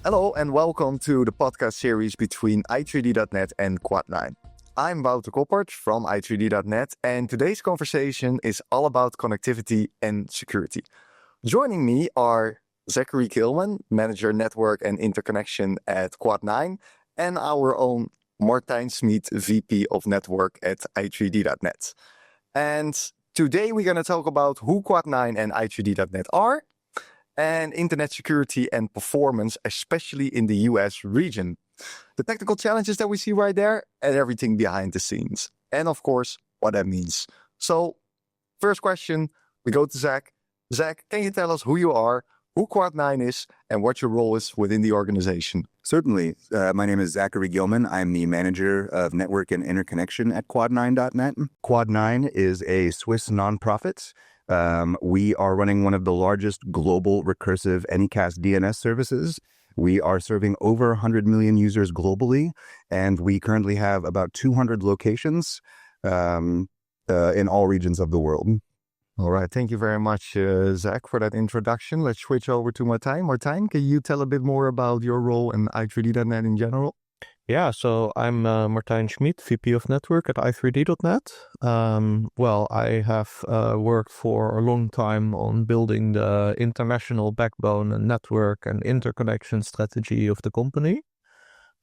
Hello and welcome to the podcast series between i3d.net and Quad9. I'm Wouter Koppert from i3d.net and today's conversation is all about connectivity and security. Joining me are Zachary Gilman, Manager Network and Interconnection at Quad9, and our own Martijn Smit, VP of Network at i3d.net. And today we're going to talk about who Quad9 and i3d.net are, and internet security and performance, especially in the US region. The technical challenges that we see right there and everything behind the scenes. And of course, what that means. So, first question, we go to Zach. Zach, can you tell us who you are, who Quad9 is, and what your role is within the organization? Certainly. My name is Zachary Gilman. I'm the Manager of Network and Interconnection at Quad9.net. Quad9 is a Swiss nonprofit. We are running one of the largest global recursive Anycast DNS services. We are serving over 100 million users globally, and we currently have about 200 locations in all regions of the world. All right. Thank you very much, Zach, for that introduction. Let's switch over to Martijn. Martijn, can you tell a bit more about your role in i3d.net in general? Yeah, so I'm Martijn Smit, VP of Network at i3d.net. I have worked for a long time on building the international backbone and network and interconnection strategy of the company.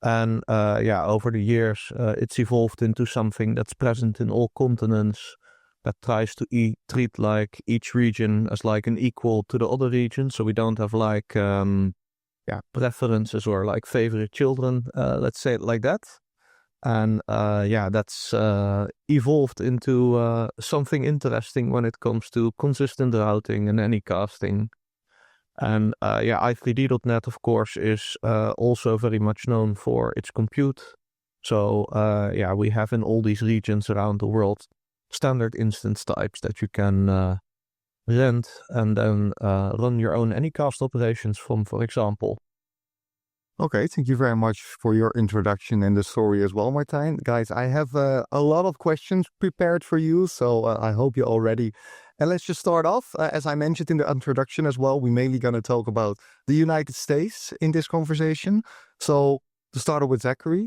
And over the years, it's evolved into something that's present in all continents, that tries to treat like each region as like an equal to the other region. So we don't have like preferences or like favorite children, let's say it like that. And that's evolved into something interesting when it comes to consistent routing and anycasting. And i3d.net, of course, is also very much known for its compute. So we have in all these regions around the world standard instance types that you can rent and then run your own Anycast operations from, for example. Okay, thank you very much for your introduction and the story as well, Martijn. Guys, I have a lot of questions prepared for you, so I hope you're all ready. And let's just start off. As I mentioned in the introduction as well, we're mainly going to talk about the United States in this conversation. So to start off with Zachary,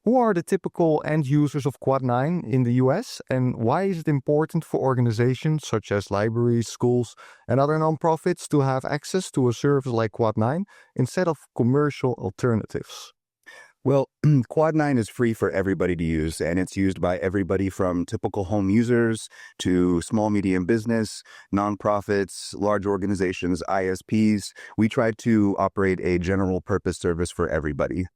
who are the typical end users of Quad9 in the US, and why is it important for organizations such as libraries, schools, and other nonprofits to have access to a service like Quad9 instead of commercial alternatives? Well, Quad9 is free for everybody to use, and it's used by everybody from typical home users to small, medium business, nonprofits, large organizations, ISPs. We try to operate a general purpose service for everybody.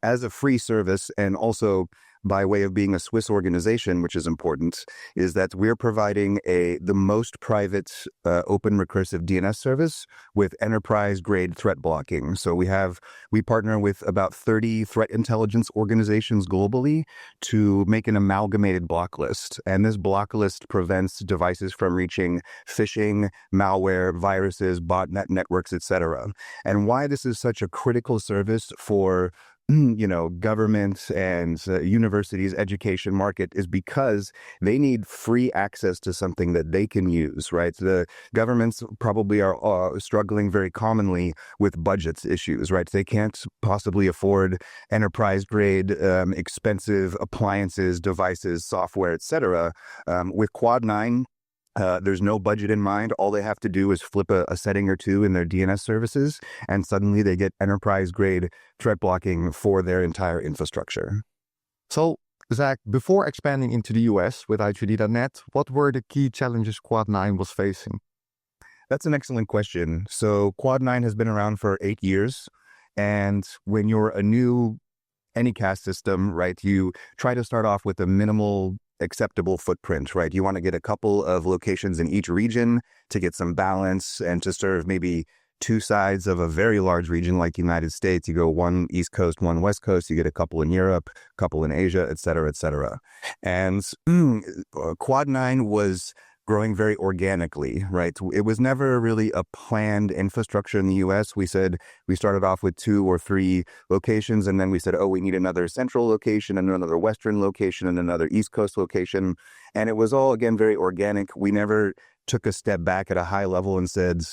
As a free service, and also by way of being a Swiss organization, which is important, is that we're providing the most private open recursive DNS service with enterprise-grade threat blocking. So we partner with about 30 threat intelligence organizations globally to make an amalgamated block list. And this block list prevents devices from reaching phishing, malware, viruses, botnet networks, etc. And why this is such a critical service for government and universities, education market is because they need free access to something that they can use, right? The governments probably are struggling very commonly with budgets issues, right? They can't possibly afford enterprise grade, expensive appliances, devices, software, etc. With Quad9, there's no budget in mind. All they have to do is flip a setting or two in their DNS services, and suddenly they get enterprise-grade threat blocking for their entire infrastructure. So, Zach, before expanding into the US with i3d.net, what were the key challenges Quad9 was facing? That's an excellent question. So, Quad9 has been around for 8 years, and when you're a new Anycast system, right, you try to start off with a minimal acceptable footprint, right? You want to get a couple of locations in each region to get some balance and to serve maybe two sides of a very large region like the United States. You go one East Coast, one West Coast, you get a couple in Europe, a couple in Asia, et cetera, et cetera. And Quad9 was growing very organically, right? It was never really a planned infrastructure in the US. We started off with 2 or 3 locations, and then we said, oh, we need another central location and another Western location and another East Coast location. And it was all, again, very organic. We never took a step back at a high level and said,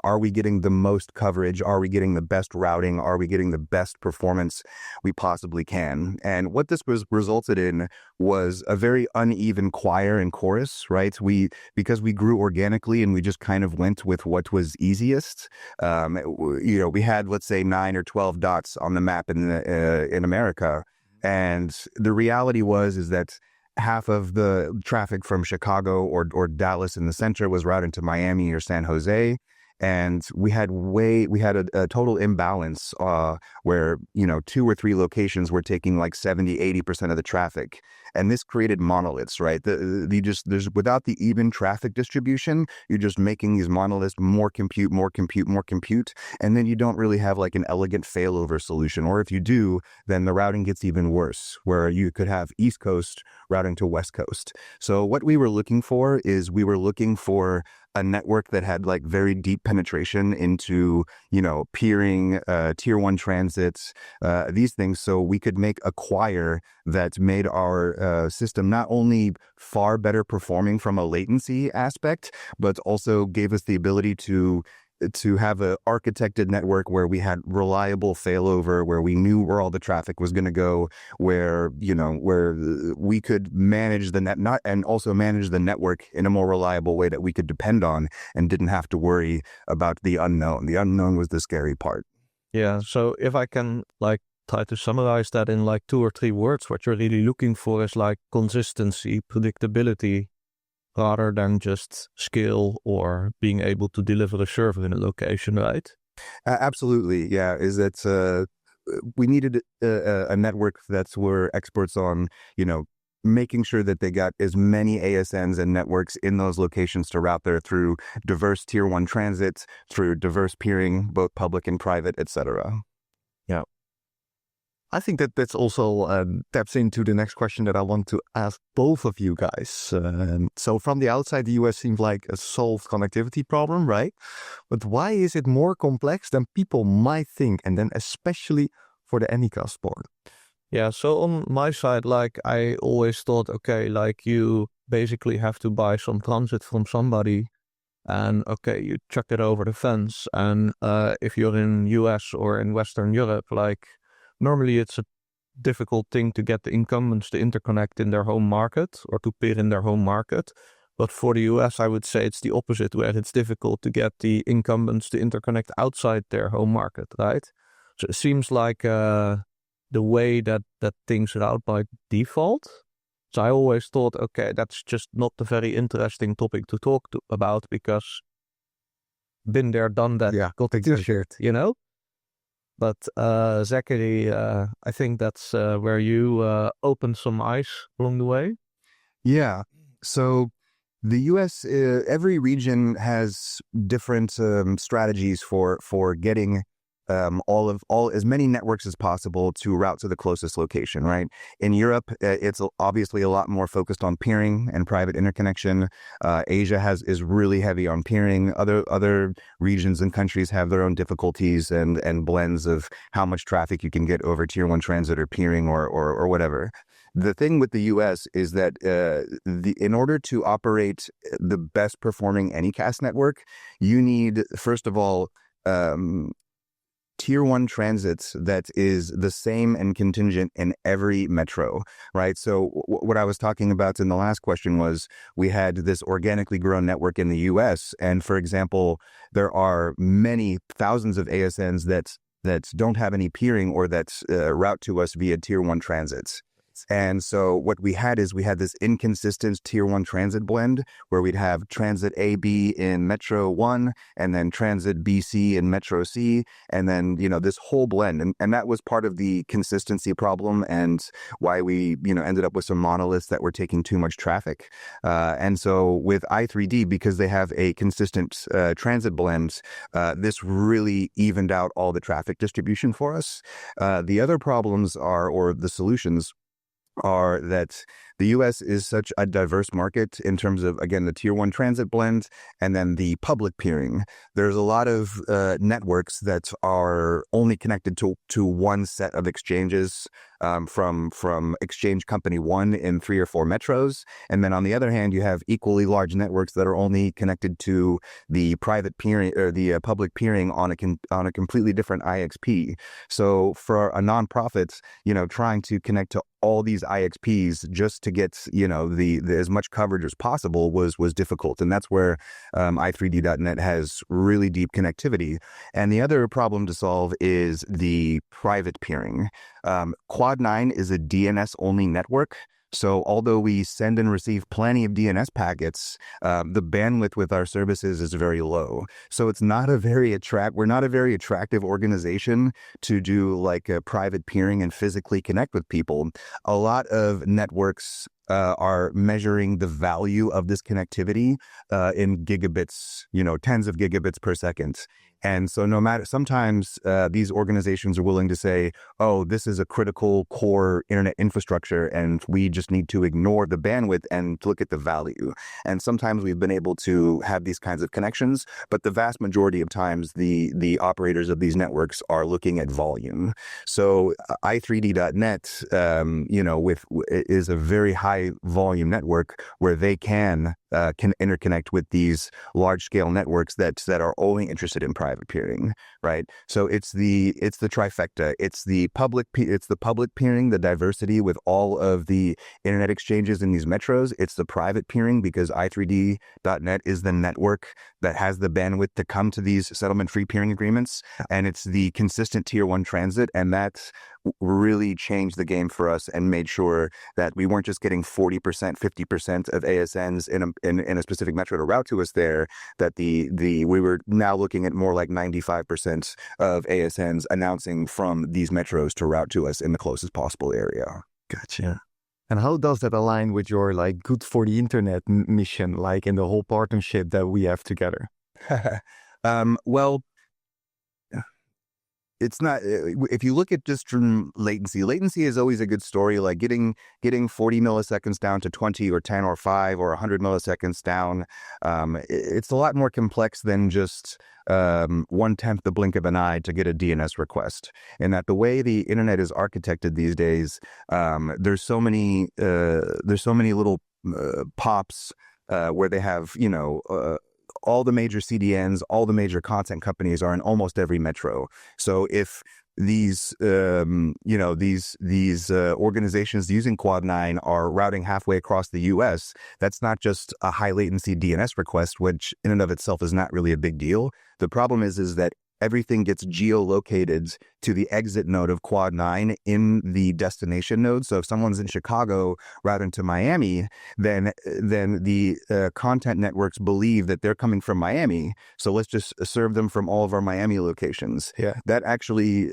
are we getting the most coverage? Are we getting the best routing? Are we getting the best performance we possibly can? And what this resulted in was a very uneven choir and chorus, right? Because we grew organically and we just kind of went with what was easiest. We had, let's say, 9 or 12 dots on the map in America. And the reality is that half of the traffic from Chicago or Dallas in the center was routed to Miami or San Jose. And we had a total imbalance where, 2 or 3 locations were taking like 70-80% of the traffic. And this created monoliths, right? There's without the even traffic distribution, you're just making these monoliths more compute. And then you don't really have like an elegant failover solution. Or if you do, then the routing gets even worse, where you could have East Coast routing to West Coast. So what we were looking for a network that had like very deep penetration into, peering, tier 1 transits, these things. So we could make a choir that made our system not only far better performing from a latency aspect, but also gave us the ability to have an architected network where we had reliable failover, where we knew where all the traffic was going to go, where we could manage the net, and also manage the network in a more reliable way that we could depend on and didn't have to worry about the unknown. The unknown was the scary part. Yeah. So if I can try to summarize that in 2 or 3 words, what you're really looking for is consistency, predictability, rather than just scale or being able to deliver a server in a location, right? Absolutely, yeah. Is that we needed a network that's where experts on, making sure that they got as many ASNs and networks in those locations to route there through diverse tier 1 transits, through diverse peering, both public and private, etc. Yeah. I think that's also taps into the next question that I want to ask both of you guys. So from the outside, the US seems like a solved connectivity problem, right? But why is it more complex than people might think? And then especially for the Anycast board. Yeah, so on my side, I always thought, okay, you basically have to buy some transit from somebody and okay, you chuck it over the fence. And if you're in US or in Western Europe, normally it's a difficult thing to get the incumbents to interconnect in their home market or to peer in their home market. But for the US, I would say it's the opposite, where it's difficult to get the incumbents to interconnect outside their home market, right? So it seems like the way that things route by default. So I always thought, okay, that's just not a very interesting topic to talk about because been there, done that, got it, But Zachary, I think that's where you opened some eyes along the way. Yeah. So the U.S., every region has different strategies for getting all as many networks as possible to route to the closest location, right? In Europe, it's obviously a lot more focused on peering and private interconnection. Asia is really heavy on peering. Other regions and countries have their own difficulties and blends of how much traffic you can get over tier 1 transit or peering or whatever. The thing with the U.S. is that in order to operate the best performing Anycast network, you need, first of all, tier 1 transits that is the same and contingent in every metro, right? So what I was talking about in the last question was we had this organically grown network in the US. And for example, there are many thousands of ASNs that don't have any peering or that route to us via tier 1 transits. And so what we had this inconsistent tier 1 transit blend where we'd have transit AB in Metro 1 and then transit BC in Metro C and then, this whole blend. And that was part of the consistency problem and why we, ended up with some monoliths that were taking too much traffic. And so with i3D, because they have a consistent transit blend, this really evened out all the traffic distribution for us. The other problems or the solutions are that the US is such a diverse market in terms of, again, the tier one transit blend and then the public peering. There's a lot of networks that are only connected to one set of exchanges from exchange company one in 3 or 4 metros. And then on the other hand, you have equally large networks that are only connected to the private peering or the public peering on a completely different IXP. So for a nonprofit, trying to connect to all these IXPs just to get, the as much coverage as possible was difficult. And that's where i3d.net has really deep connectivity. And the other problem to solve is the private peering. Quad9 is a DNS-only network. So although we send and receive plenty of DNS packets, the bandwidth with our services is very low. So it's not we're not a very attractive organization to do like a private peering and physically connect with people. A lot of networks are measuring the value of this connectivity in gigabits, tens of gigabits per second. And so sometimes these organizations are willing to say, oh, this is a critical core internet infrastructure, and we just need to ignore the bandwidth and look at the value. And sometimes we've been able to have these kinds of connections, but the vast majority of times the operators of these networks are looking at volume. So i3d.net, is a very high volume network where they can interconnect with these large scale networks that are only interested in private peering, right? So it's the trifecta. It's the public peering, the diversity with all of the internet exchanges in these metros. It's the private peering because i3d.net is the network that has the bandwidth to come to these settlement free peering agreements. And it's the consistent tier one transit. And that's really changed the game for us and made sure that we weren't just getting 40%, 50% of ASNs in a specific metro to route to us there, that we were now looking at more like 95% of ASNs announcing from these metros to route to us in the closest possible area. Gotcha. And how does that align with your good for the internet mission, in the whole partnership that we have together? Well, it's not, if you look at just from latency is always a good story, like getting 40 milliseconds down to 20 or 10 or 5 or 100 milliseconds down. It's a lot more complex than just 1/10 the blink of an eye to get a DNS request. And that the way the internet is architected these days, there's so many little pops where they have, all the major CDNs, all the major content companies are in almost every metro. So if these organizations using Quad9 are routing halfway across the US, that's not just a high latency DNS request, which in and of itself is not really a big deal. The problem is that everything gets geolocated to the exit node of Quad9 in the destination node. So if someone's in Chicago routing to Miami, then the content networks believe that they're coming from Miami. So let's just serve them from all of our Miami locations. Yeah. That actually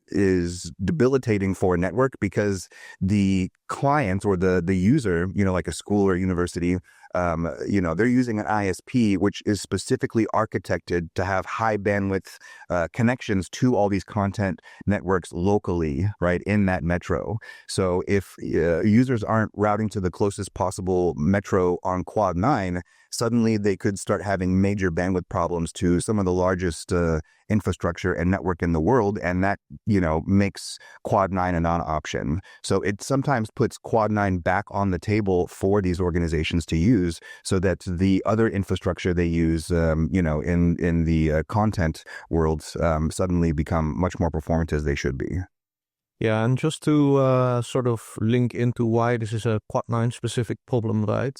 is debilitating for a network because the client or the user, like a school or university, they're using an ISP, which is specifically architected to have high bandwidth connections to all these content networks locally, right, in that metro. So if users aren't routing to the closest possible metro on Quad9, suddenly they could start having major bandwidth problems to some of the largest infrastructure and network in the world. And that, makes Quad9 a non-option. So it sometimes puts Quad9 back on the table for these organizations to use so that the other infrastructure they use, in the content world suddenly become much more performant as they should be. Yeah, and just to sort of link into why this is a Quad9 specific problem, right?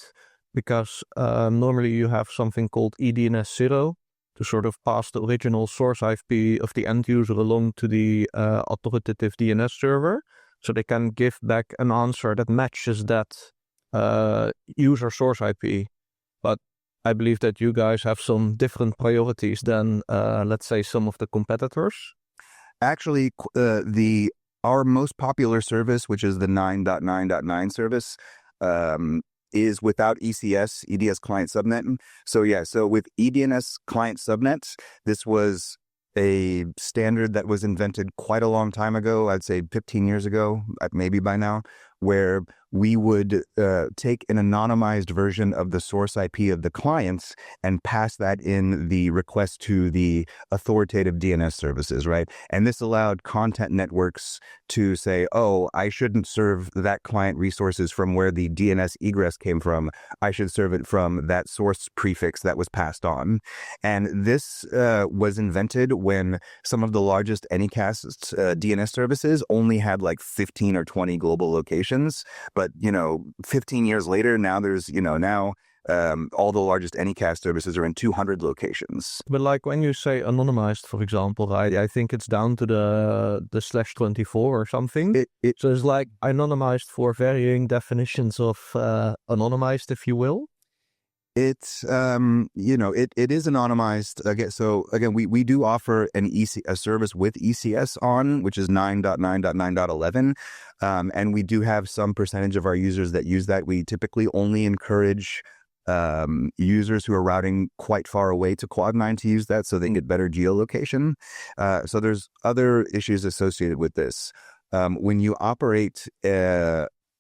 Because normally you have something called eDNS 0 to sort of pass the original source IP of the end user along to the authoritative DNS server, so they can give back an answer that matches that user source IP. But I believe that you guys have some different priorities than, let's say, some of the competitors. Actually, our most popular service, which is the 9.9.9 service, is without EDS client subnet. So with eDNS client subnet, this was a standard that was invented quite a long time ago. I'd say 15 years ago, maybe by now, where we would take an anonymized version of the source IP of the clients and pass that in the request to the authoritative DNS services, right? And this allowed content networks to say, oh, I shouldn't serve that client resources from where the DNS egress came from. I should serve it from that source prefix that was passed on. And this was invented when some of the largest Anycast DNS services only had like 15 or 20 global locations. But, 15 years later, now there's, all the largest Anycast services are in 200 locations. But like when you say anonymized, for example, right, I think it's down to the /24 or something. So it's like anonymized for varying definitions of anonymized, if you will. It's, it is anonymized. Again, so again, we do offer a service with ECS on, which is 9.9.9.11. And we do have some percentage of our users that use that. We typically only encourage users who are routing quite far away to Quad9 to use that so they can get better geolocation. So there's other issues associated with this. When you operate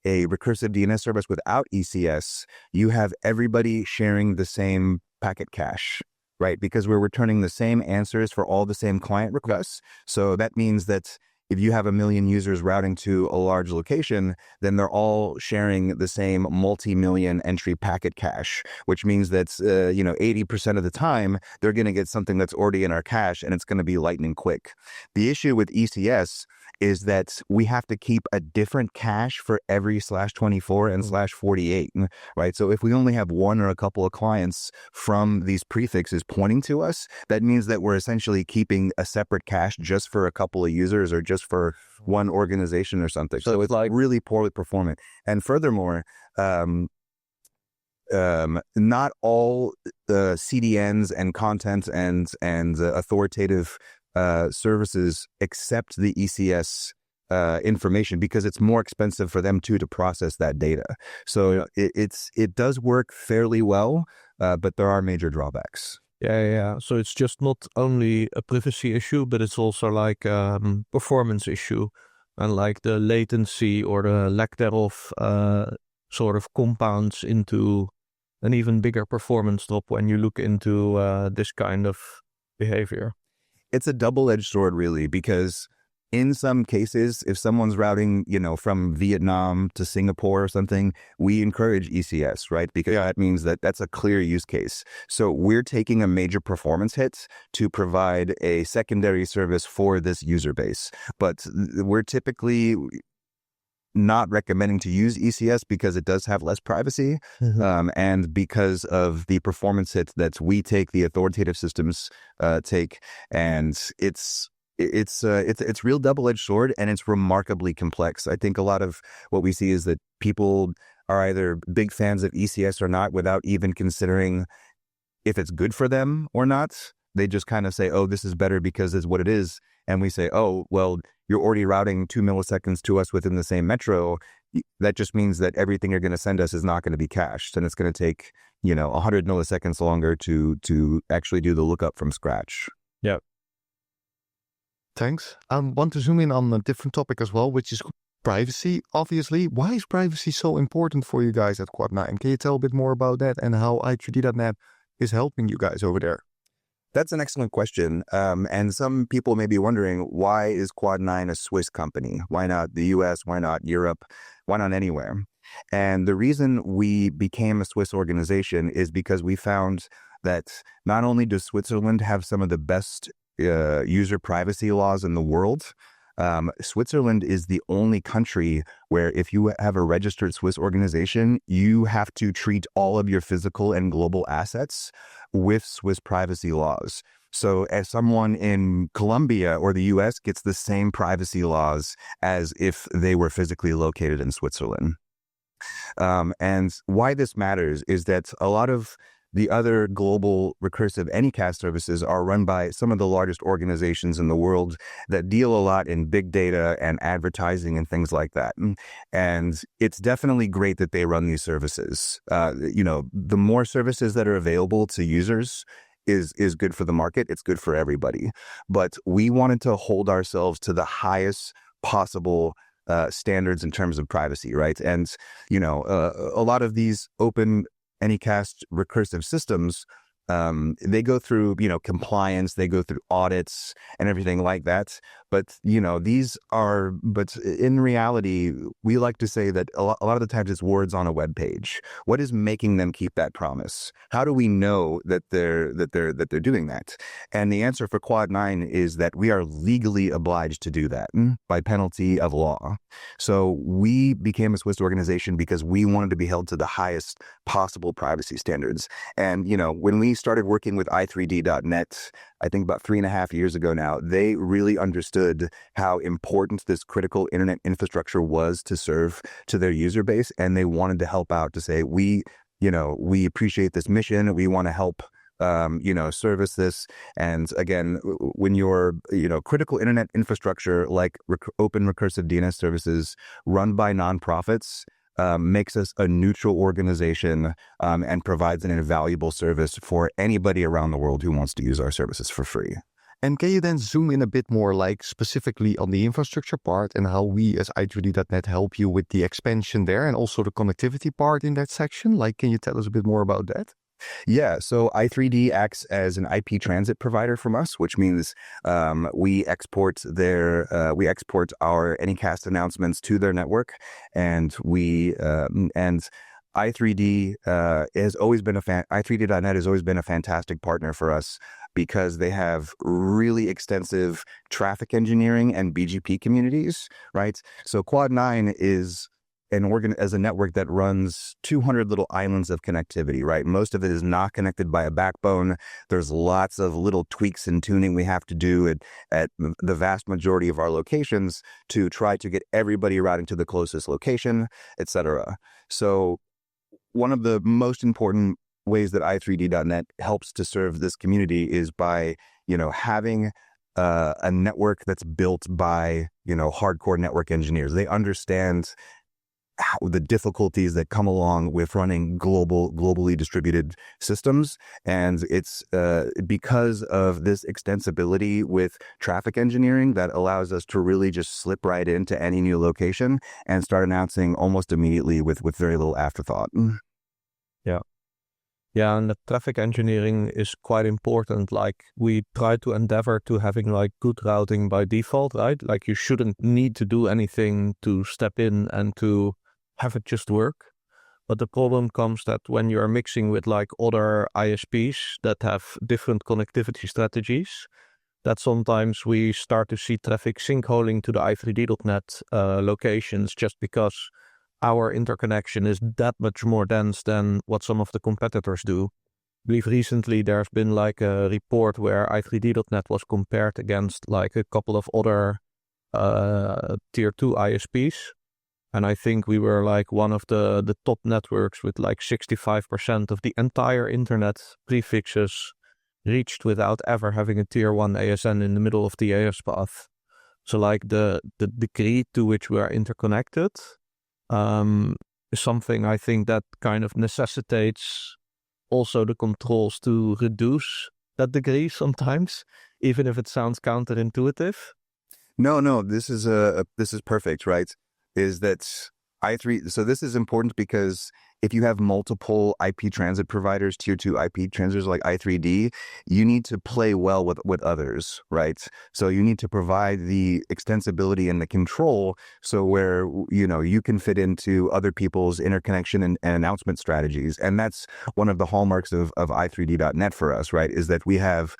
a recursive DNS service without ECS, you have everybody sharing the same packet cache, right? Because we're returning the same answers for all the same client requests. So that means that if you have 1 million users routing to a large location, then they're all sharing the same multi-million entry packet cache, which means that, 80% of the time, they're going to get something that's already in our cache, and it's going to be lightning quick. The issue with ECS is that we have to keep a different cache for every /24 and /48, right? So if we only have one or a couple of clients from these prefixes pointing to us, that means that we're essentially keeping a separate cache just for a couple of users or just for one organization or something. So it's like really poorly performant. And furthermore, not all the CDNs and content and authoritative services accept the ECS information because it's more expensive for them to process that data. So it does work fairly well, but there are major drawbacks. Yeah. So it's just not only a privacy issue, but it's also like performance issue, and like the latency or the lack thereof sort of compounds into an even bigger performance drop when you look into this kind of behavior. It's a double-edged sword, really, because in some cases, if someone's routing, from Vietnam to Singapore or something, we encourage ECS, right? Because that means that that's a clear use case. So we're taking a major performance hit to provide a secondary service for this user base. But we're typically not recommending to use ECS because it does have less privacy, and because of the performance hits that we take, the authoritative systems take, and it's real double-edged sword, and it's remarkably complex. I think a lot of what we see is that people are either big fans of ECS or not without even considering if it's good for them or not. They just kind of say, oh, this is better because it's what it is. And we say, oh, well, you're already routing 2 milliseconds to us within the same metro. That just means that everything you're going to send us is not going to be cached. And it's going to take, 100 milliseconds longer to actually do the lookup from scratch. Yeah. Thanks. I want to zoom in on a different topic as well, which is privacy, obviously. Why is privacy so important for you guys at Quad9? Can you tell a bit more about that and how i3d.net is helping you guys over there? That's an excellent question. And some people may be wondering, why is Quad9 a Swiss company? Why not the US? Why not Europe? Why not anywhere? And the reason we became a Swiss organization is because we found that not only does Switzerland have some of the best user privacy laws in the world, Switzerland is the only country where if you have a registered Swiss organization, you have to treat all of your physical and global assets with Swiss privacy laws. So as someone in Colombia or the US gets the same privacy laws as if they were physically located in Switzerland. And why this matters is that a lot of the other global recursive Anycast services are run by some of the largest organizations in the world that deal a lot in big data and advertising and things like that. And it's definitely great that they run these services. The more services that are available to users is good for the market. It's good for everybody. But we wanted to hold ourselves to the highest possible standards in terms of privacy, right? And, a lot of these open Anycast recursive systems, they go through, compliance, they go through audits and everything like that. But, but in reality, we like to say that a lot of the times it's words on a web page. What is making them keep that promise? How do we know that they're doing that? And the answer for Quad9 is that we are legally obliged to do that by penalty of law. So we became a Swiss organization because we wanted to be held to the highest possible privacy standards. And, when we started working with i3d.net, I think about 3.5 years ago now, they really understood how important this critical internet infrastructure was to serve to their user base. And they wanted to help out to say, we appreciate this mission. We want to help, service this. And again, when your, critical internet infrastructure like open recursive DNS services run by nonprofits, makes us a neutral organization and provides an invaluable service for anybody around the world who wants to use our services for free. And can you then zoom in a bit more, like specifically on the infrastructure part and how we as i3d.net help you with the expansion there and also the connectivity part in that section? Like, can you tell us a bit more about that? Yeah, so i3d acts as an IP transit provider from us, which means we export our Anycast announcements to their network, and i3d has always been i3d.net has always been a fantastic partner for us because they have really extensive traffic engineering and BGP communities, right? So Quad9 is as a network that runs 200 little islands of connectivity, right? Most of it is not connected by a backbone. There's lots of little tweaks and tuning we have to do at the vast majority of our locations to try to get everybody routing to the closest location, etc. So one of the most important ways that i3d.net helps to serve this community is by, having a network that's built by, hardcore network engineers. They understand the difficulties that come along with running globally distributed systems. And it's because of this extensibility with traffic engineering that allows us to really just slip right into any new location and start announcing almost immediately with very little afterthought. Yeah, and the traffic engineering is quite important. Like, we try to endeavor to having like good routing by default, right? Like, you shouldn't need to do anything to step in and to have it just work. But the problem comes that when you're mixing with like other ISPs that have different connectivity strategies, that sometimes we start to see traffic sinkholing to the i3d.net locations just because our interconnection is that much more dense than what some of the competitors do. I believe recently there's been like a report where i3d.net was compared against like a couple of other tier 2 ISPs. And I think we were like one of the top networks with like 65% of the entire internet prefixes reached without ever having a tier 1 ASN in the middle of the AS path. So like the degree to which we are interconnected is something I think that kind of necessitates also the controls to reduce that degree sometimes, even if it sounds counterintuitive. No, this is perfect, right? Is that so this is important because if you have multiple IP transit providers, tier 2 IP transitors like i3d, you need to play well with others, right? So you need to provide the extensibility and the control so where, you can fit into other people's interconnection and announcement strategies. And that's one of the hallmarks of i3d.net for us, right? Is that we have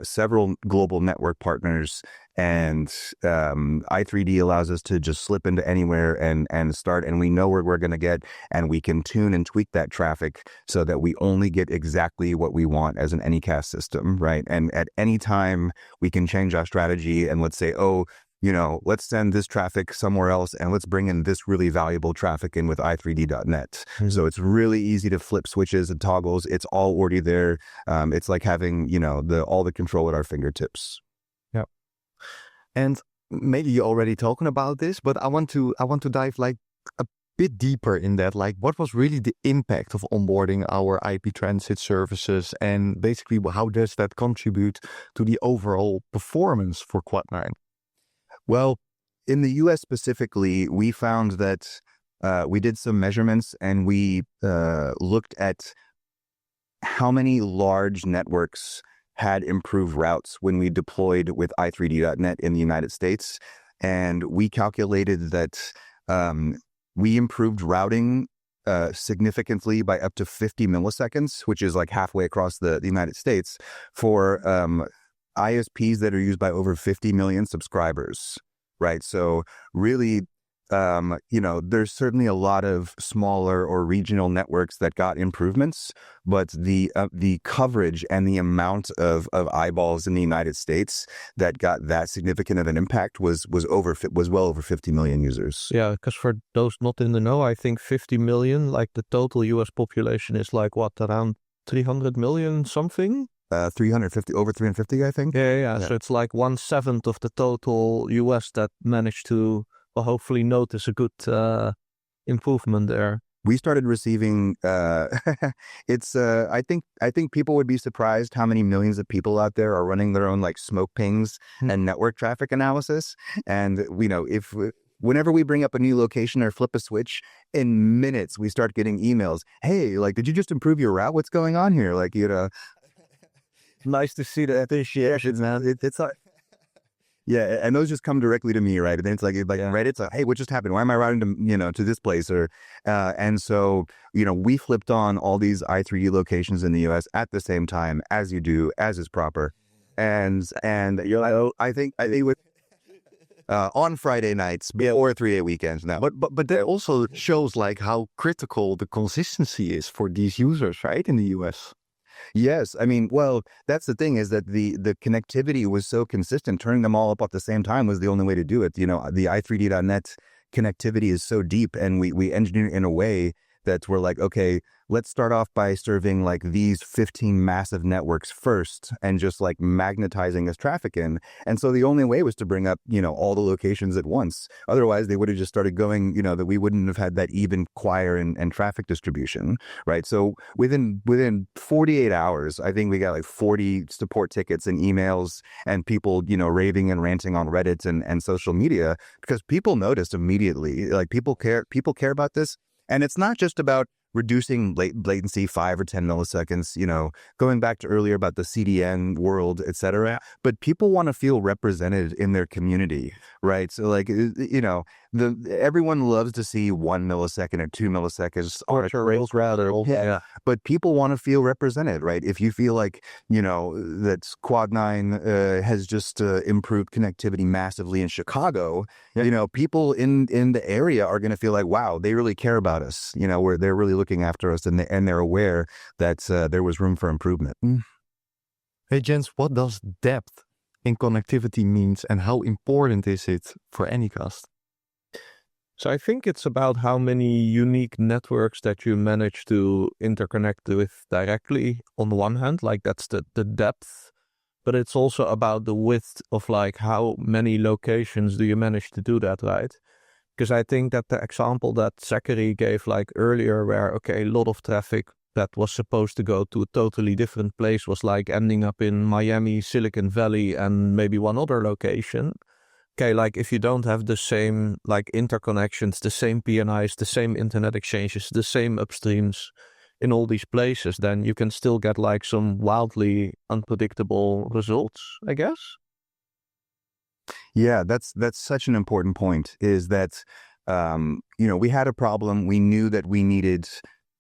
several global network partners, and i3d allows us to just slip into anywhere and start, and we know where we're going to get, and we can tune and tweak that traffic so that we only get exactly what we want as an Anycast system, right? And at any time we can change our strategy and let's say, let's send this traffic somewhere else and let's bring in this really valuable traffic in with i3d.net. Mm-hmm. So it's really easy to flip switches and toggles. It's all already there. It's like having, all the control at our fingertips. Yeah. And maybe you're already talking about this, but I want to dive like a bit deeper in that. Like, what was really the impact of onboarding our IP transit services, and basically how does that contribute to the overall performance for Quad9? Well, in the US specifically, we found that we did some measurements and we looked at how many large networks had improved routes when we deployed with i3d.net in the United States. And we calculated that we improved routing significantly by up to 50 milliseconds, which is like halfway across the United States, for ISPs that are used by over 50 million subscribers, right? So really, there's certainly a lot of smaller or regional networks that got improvements, but the coverage and the amount of eyeballs in the United States that got that significant of an impact was well over 50 million users. Yeah, because for those not in the know, I think 50 million, like the total US population is like what, around 300 million something? 350, over 350, I think. Yeah. So it's like 1/7 of the total US that managed to hopefully notice a good improvement there. We started receiving I think people would be surprised how many millions of people out there are running their own like smoke pings and network traffic analysis. And whenever we bring up a new location or flip a switch, in minutes we start getting emails. Hey, like, did you just improve your route? What's going on here? Like, nice to see the appreciation, man. It's like, yeah, and those just come directly to me, right? And then it's like Reddit's like, hey, what just happened? Why am I routing to this place? Or and so we flipped on all these i3D locations in the US at the same time, as you do, as is proper, and you're like, I think with on Friday nights or 3-day weekends now. But that also shows like how critical the consistency is for these users, right, in the US. Yes. I mean, well, that's the thing, is that the connectivity was so consistent. Turning them all up at the same time was the only way to do it. The i3d.net connectivity is so deep, and we engineer it in a way that we're like, okay, let's start off by serving like these 15 massive networks first and just like magnetizing this traffic in. And so the only way was to bring up, all the locations at once. Otherwise, they would have just started going, that we wouldn't have had that even choir and traffic distribution, right? So within 48 hours, I think we got like 40 support tickets and emails and people, raving and ranting on Reddit and social media, because people noticed immediately, like people care about this. And it's not just about reducing latency 5 or 10 milliseconds, going back to earlier about the CDN world, et cetera. But people want to feel represented in their community, right? So like, everyone loves to see 1 millisecond or 2 milliseconds on a Rails route. Yeah. But people want to feel represented, right? If you feel like, that Quad9 has just improved connectivity massively in Chicago, people in the area are going to feel like, wow, they really care about us, where they're really looking after us, and they're aware that there was room for improvement. Hey, Jens, what does depth in connectivity means, and how important is it for Anycast? So I think it's about how many unique networks that you manage to interconnect with directly on one hand, like that's the depth, but it's also about the width of like how many locations do you manage to do that, right? Because I think that the example that Zachary gave like earlier, where, okay, a lot of traffic that was supposed to go to a totally different place was like ending up in Miami, Silicon Valley, and maybe one other location. Okay, like if you don't have the same like interconnections, the same PNIs, the same internet exchanges, the same upstreams in all these places, then you can still get like some wildly unpredictable results, I guess. Yeah, that's such an important point, is that, we had a problem. We knew that we needed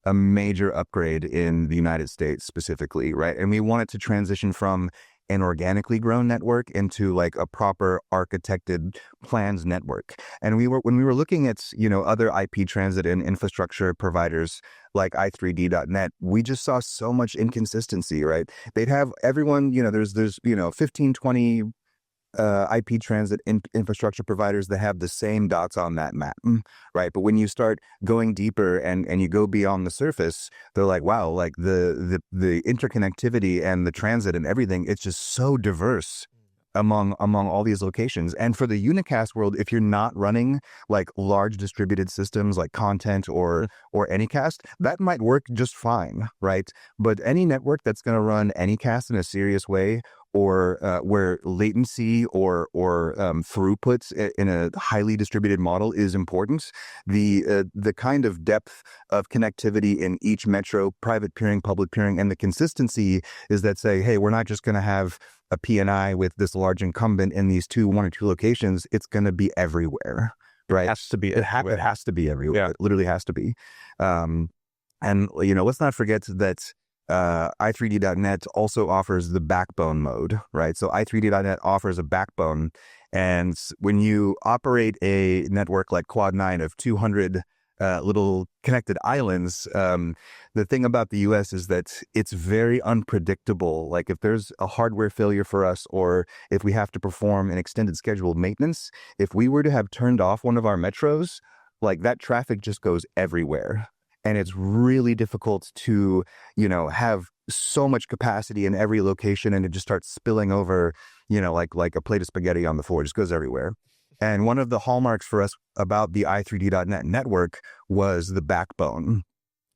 a major upgrade in the United States specifically, right? And we wanted to transition from an organically grown network into like a proper architected plans network. And when we were looking at, other IP transit and infrastructure providers like i3d.net, we just saw so much inconsistency, right? They'd have everyone, there's 15, 20 IP transit infrastructure providers that have the same dots on that map, right? But when you start going deeper and you go beyond the surface, they're like, wow, like the interconnectivity and the transit and everything, it's just so diverse among all these locations. And for the unicast world, if you're not running like large distributed systems like Content or Anycast, that might work just fine, right? But any network that's going to run Anycast in a serious way, where latency or throughput in a highly distributed model is important. The kind of depth of connectivity in each metro, private peering, public peering, and the consistency is that say, hey, we're not just going to have a PNI with this large incumbent in these one or two locations. It's going to be everywhere, right? It has to be. It has to be everywhere. Yeah. It literally has to be. And let's not forget that i3d.net also offers the backbone mode, right? So i3d.net offers a backbone, and when you operate a network like Quad9 of 200 little connected islands, the thing about the US is that it's very unpredictable. Like if there's a hardware failure for us, or if we have to perform an extended scheduled maintenance, if we were to have turned off one of our metros, like that traffic just goes everywhere. And it's really difficult to, have so much capacity in every location, and it just starts spilling over, like a plate of spaghetti on the floor. It just goes everywhere. And one of the hallmarks for us about the i3d.net network was the backbone,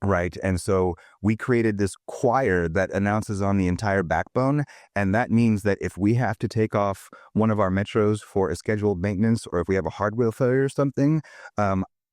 right? And so we created this choir that announces on the entire backbone. And that means that if we have to take off one of our metros for a scheduled maintenance, or if we have a hardware failure or something,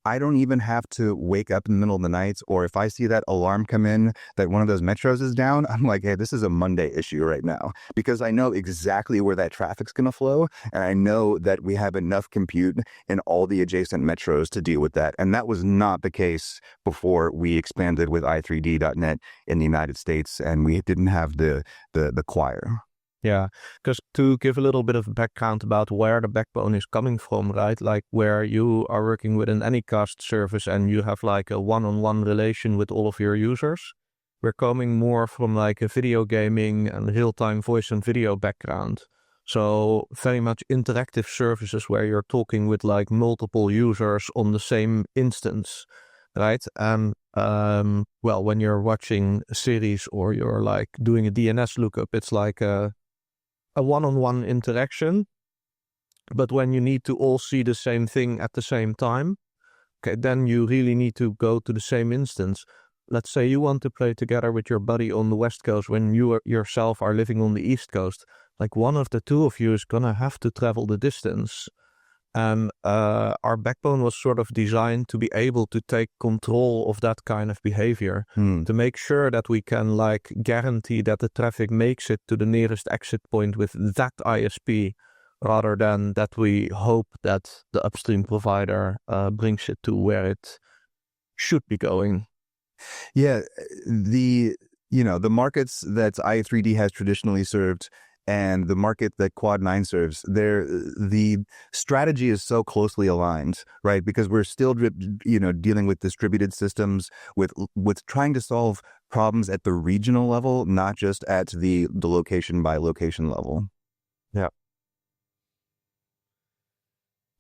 I don't even have to wake up in the middle of the night, or if I see that alarm come in that one of those metros is down, I'm like, hey, this is a Monday issue right now, because I know exactly where that traffic's going to flow, and I know that we have enough compute in all the adjacent metros to deal with that. And that was not the case before we expanded with i3d.net in the United States, and we didn't have the choir. Yeah, because to give a little bit of background about where the backbone is coming from, right? Like where you are working with an Anycast service and you have like a one-on-one relation with all of your users. We're coming more from like a video gaming and real-time voice and video background. So very much interactive services where you're talking with like multiple users on the same instance, right? And well, when you're watching a series or you're like doing a DNS lookup, it's like a one-on-one interaction. But when you need to all see the same thing at the same time, okay, then you really need to go to the same instance. Let's say you want to play together with your buddy on the West Coast when you yourself are living on the East Coast. Like one of the two of you is gonna have to travel the distance. And our backbone was sort of designed to be able to take control of that kind of behavior, to make sure that we can like guarantee that the traffic makes it to the nearest exit point with that ISP, rather than that we hope that the upstream provider brings it to where it should be going. Yeah, the markets that i3D has traditionally served and the market that Quad9 serves, the strategy is so closely aligned, right? Because we're still, dealing with distributed systems, with trying to solve problems at the regional level, not just at the location by location level. Yeah.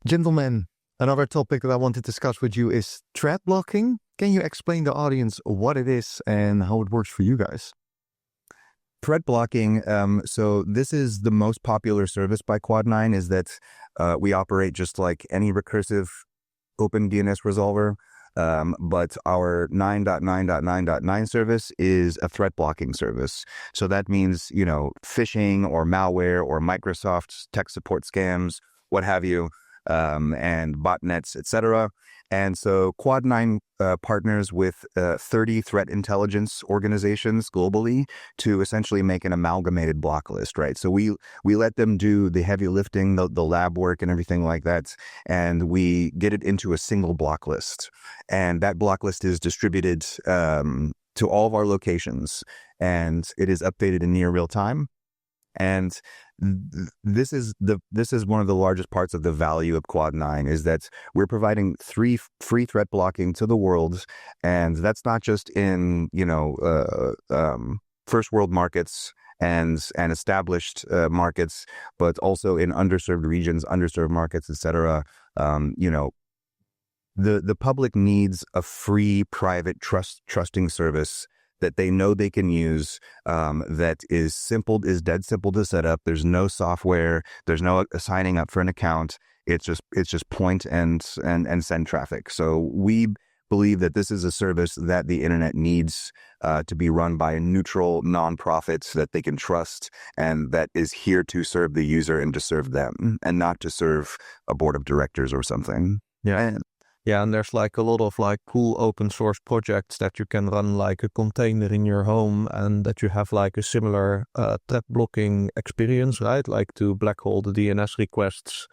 Gentlemen, another topic that I want to discuss with you is thread blocking. Can you explain to the audience what it is and how it works for you guys? Thread blocking, so this is the most popular service by Quad9, is that we operate just like any recursive open DNS resolver, but our 9.9.9.9 service is a threat blocking service. So that means, phishing or malware or Microsoft tech support scams, what have you, and botnets, etc. And so Quad9 partners with 30 threat intelligence organizations globally to essentially make an amalgamated block list, right? So we let them do the heavy lifting, the lab work and everything like that, and we get it into a single block list. And that block list is distributed to all of our locations, and it is updated in near real time. And this is one of the largest parts of the value of Quad9, is that we're providing free threat blocking to the world, and that's not just in first world markets and established markets, but also in underserved regions, underserved markets, etc. The public needs a free, private, trusting service that they know they can use, that is dead simple to set up. There's no software. There's no signing up for an account. It's just point and send traffic. So we believe that this is a service that the internet needs to be run by a neutral nonprofit that they can trust and that is here to serve the user and to serve them and not to serve a board of directors or something. And there's like a lot of like cool open source projects that you can run like a container in your home and that you have like a similar thread blocking experience, right? Like to black hole the DNS requests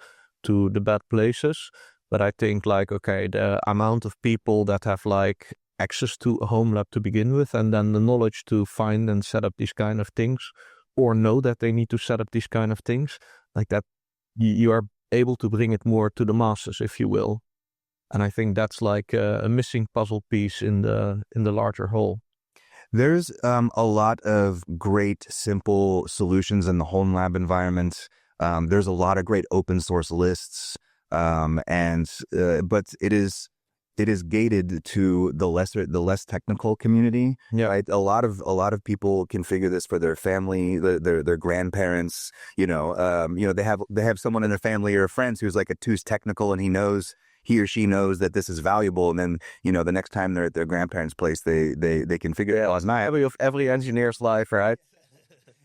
to the bad places. But I think like, okay, the amount of people that have like access to a home lab to begin with, and then the knowledge to find and set up these kind of things, or know that they need to set up these kind of things, like that you are able to bring it more to the masses, if you will. And I think that's like a missing puzzle piece in the larger whole. There's a lot of great, simple solutions in the home lab environment. There's a lot of great open source lists, but it is gated to the less technical community. Yeah, right? A lot of people configure this for their family, their grandparents. They have someone in their family or friends who's like who's technical, and he or she knows that this is valuable, and then the next time they're at their grandparents' place, they can figure it out. It's not every engineer's life, right?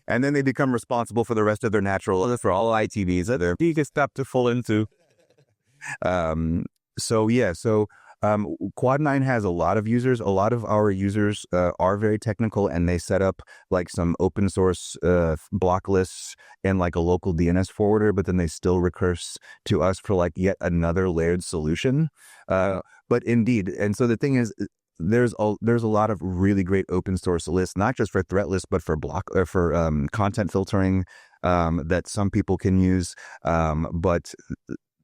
And then they become responsible for the rest of their for all ITVs that they're biggest step to fall into. Quad9 has a lot of users. A lot of our users are very technical, and they set up like some open source block lists and like a local DNS forwarder, but then they still recurse to us for like yet another layered solution. But indeed, and so the thing is, there's a lot of really great open source lists, not just for threat lists, but for content filtering that some people can use. But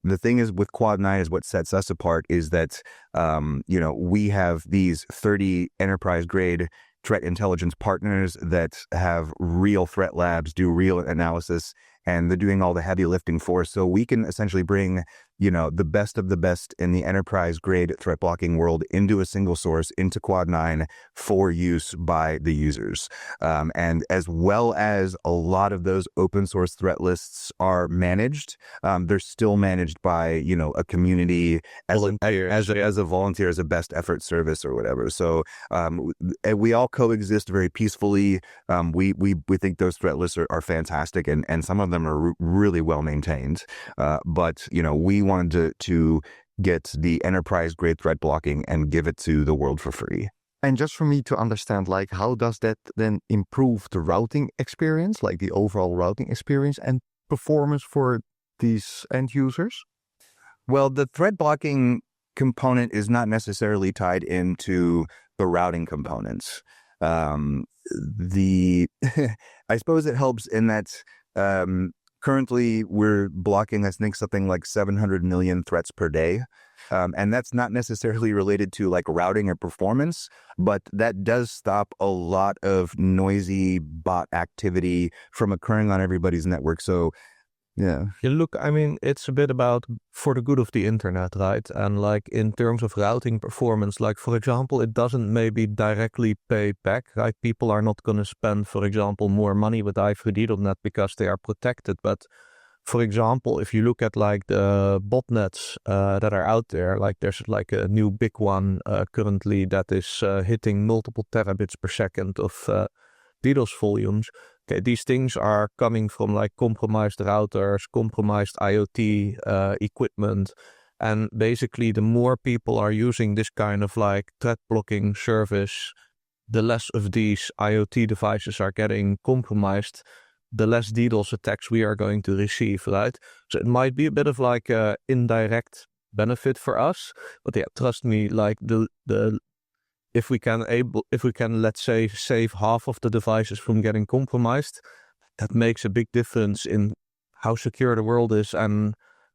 the thing is with Quad9 is what sets us apart is that, we have these 30 enterprise grade threat intelligence partners that have real threat labs, do real analysis, and they're doing all the heavy lifting for us. So we can essentially bring, the best of the best in the enterprise grade threat blocking world into a single source, into Quad9 for use by the users. And as well as a lot of those open source threat lists are managed, they're still managed by, a community as a volunteer, as a best effort service or whatever. So we all coexist very peacefully. We think those threat lists are fantastic, and some of them are really well maintained. But we wanted to get the enterprise grade threat blocking and give it to the world for free. And just for me to understand, like, how does that then improve the routing experience, like the overall routing experience and performance for these end users? Well, the threat blocking component is not necessarily tied into the routing components. I suppose it helps in that currently we're blocking, I think, something like 700 million threats per day. And that's not necessarily related to like routing or performance, but that does stop a lot of noisy bot activity from occurring on everybody's network. So yeah. Look, I mean, it's a bit about for the good of the internet, right? And like in terms of routing performance, like for example, it doesn't maybe directly pay back, right? People are not going to spend, for example, more money with i3d.net because they are protected. But for example, if you look at like the botnets that are out there, like there's like a new big one currently that is hitting multiple terabits per second of DDoS volumes. Okay, these things are coming from like compromised routers, compromised IoT equipment. And basically the more people are using this kind of like threat blocking service, the less of these IoT devices are getting compromised, the less DDoS attacks we are going to receive, right? So it might be a bit of like a indirect benefit for us, but yeah, trust me, like if we can, let's say, save half of the devices from getting compromised, that makes a big difference in how secure the world is and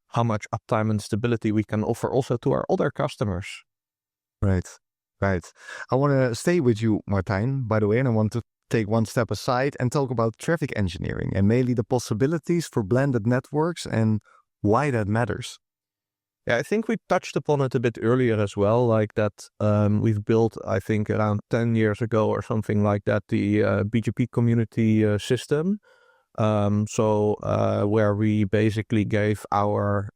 how much uptime and stability we can offer also to our other customers. Right. I want to stay with you, Martijn, by the way, and I want to take one step aside and talk about traffic engineering and mainly the possibilities for blended networks and why that matters. Yeah, I think we touched upon it a bit earlier as well, like that we've built, I think around 10 years ago or something like that, the BGP community system. Where we basically gave our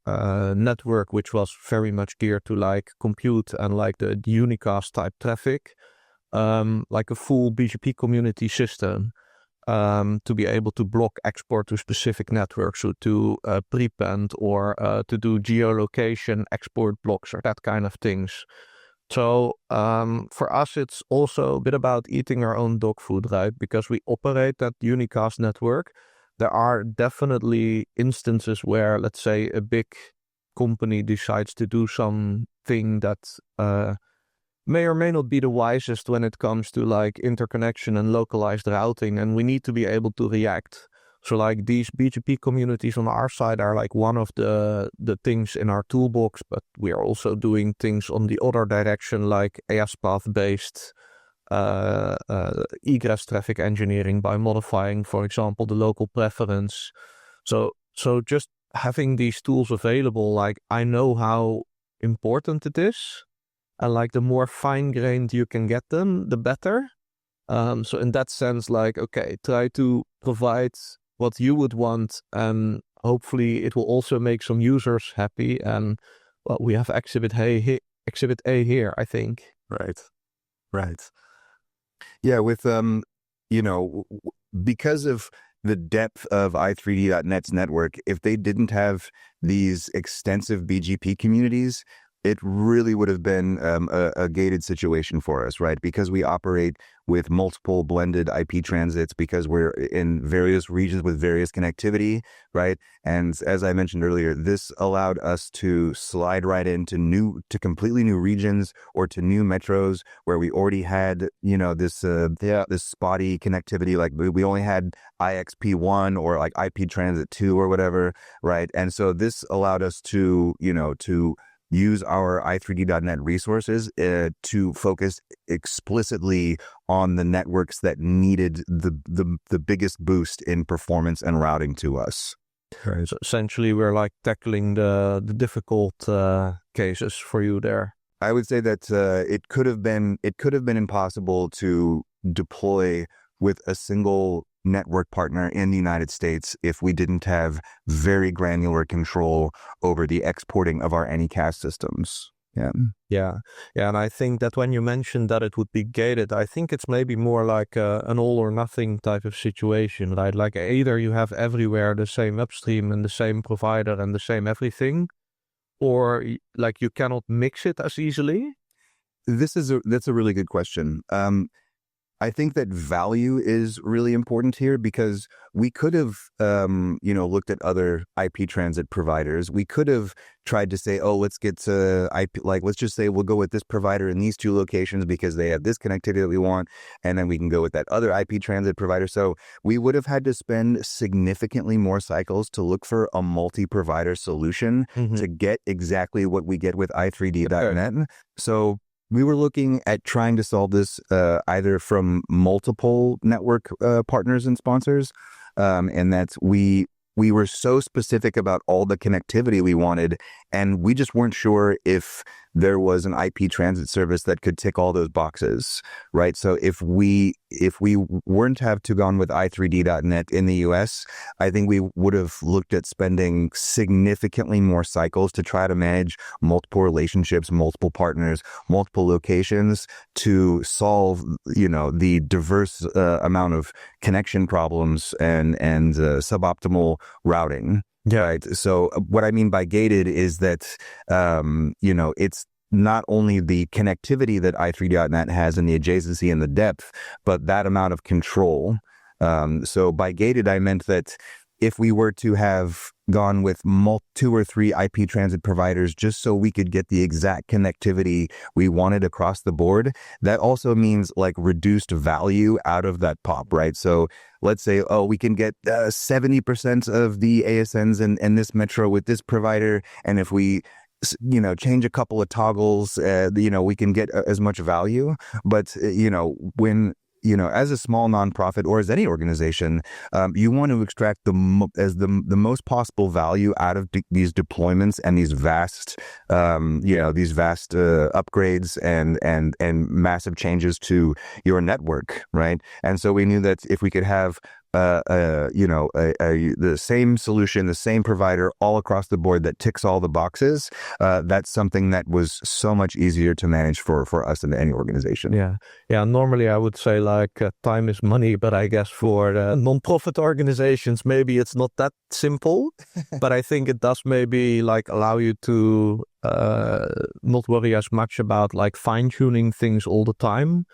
network, which was very much geared to like compute and like the unicast type traffic, like a full BGP community system, to be able to block export to specific networks, so to prepend or to do geolocation export blocks or that kind of things. So for us, it's also a bit about eating our own dog food, right? Because we operate that unicast network. There are definitely instances where, let's say, a big company decides to do something that may or may not be the wisest when it comes to like interconnection and localized routing, and we need to be able to react. So like these BGP communities on our side are like one of the things in our toolbox, but we are also doing things on the other direction, like AS-path based egress traffic engineering by modifying, for example, the local preference. So just having these tools available, like I know how important it is, and like the more fine-grained you can get them, the better. So in that sense, like, okay, try to provide what you would want, and hopefully it will also make some users happy. And well, we have Exhibit A here, I think. Right. Yeah, with because of the depth of i3d.net's network, if they didn't have these extensive BGP communities, it really would have been a gated situation for us, right? Because we operate with multiple blended IP transits, because we're in various regions with various connectivity, right? And as I mentioned earlier, this allowed us to slide right into completely new regions or to new metros where we already had, this spotty connectivity. Like we only had IXP1 or like IP Transit 2 or whatever, right? And so this allowed us to use our i3d.net resources to focus explicitly on the networks that needed the biggest boost in performance and routing to us. Right. So essentially, we're like tackling the difficult cases for you there. I would say that it could have been impossible to deploy with a single network partner in the United States if we didn't have very granular control over the exporting of our Anycast systems. Yeah. And I think that when you mentioned that it would be gated, I think it's maybe more like an all or nothing type of situation, right? Like either you have everywhere the same upstream and the same provider and the same everything, or like you cannot mix it as easily. That's a really good question. I think that value is really important here, because we could have, looked at other IP transit providers. We could have tried to say, oh, let's get to IP, like, let's just say we'll go with this provider in these two locations because they have this connectivity that we want, and then we can go with that other IP transit provider. So we would have had to spend significantly more cycles to look for a multi-provider solution to get exactly what we get with i3d.net. So we were looking at trying to solve this either from multiple network partners and sponsors, and that we were so specific about all the connectivity we wanted, and we just weren't sure if there was an IP transit service that could tick all those boxes, right? So if we weren't have to gone with i3d.net in the US, I think we would have looked at spending significantly more cycles to try to manage multiple relationships, multiple partners, multiple locations to solve, the diverse amount of connection problems and suboptimal routing. Yeah. Right. So what I mean by gated is that, it's not only the connectivity that i3d.net has and the adjacency and the depth, but that amount of control. So by gated, I meant that if we were to have gone with 2 or 3 IP transit providers just so we could get the exact connectivity we wanted across the board, that also means like reduced value out of that POP, right? So let's say, oh, we can get 70% of the ASNs in this metro with this provider, and if we change a couple of toggles, we can get as much value. But, when as a small nonprofit or as any organization, you want to extract the most possible value out of these deployments and these vast, upgrades and massive changes to your network, right? And so we knew that if we could have the same solution, the same provider all across the board that ticks all the boxes, that's something that was so much easier to manage for us than any organization. Yeah. Normally I would say like time is money, but I guess for non-profit organizations, maybe it's not that simple, but I think it does maybe like allow you to not worry as much about like fine-tuning things all the time.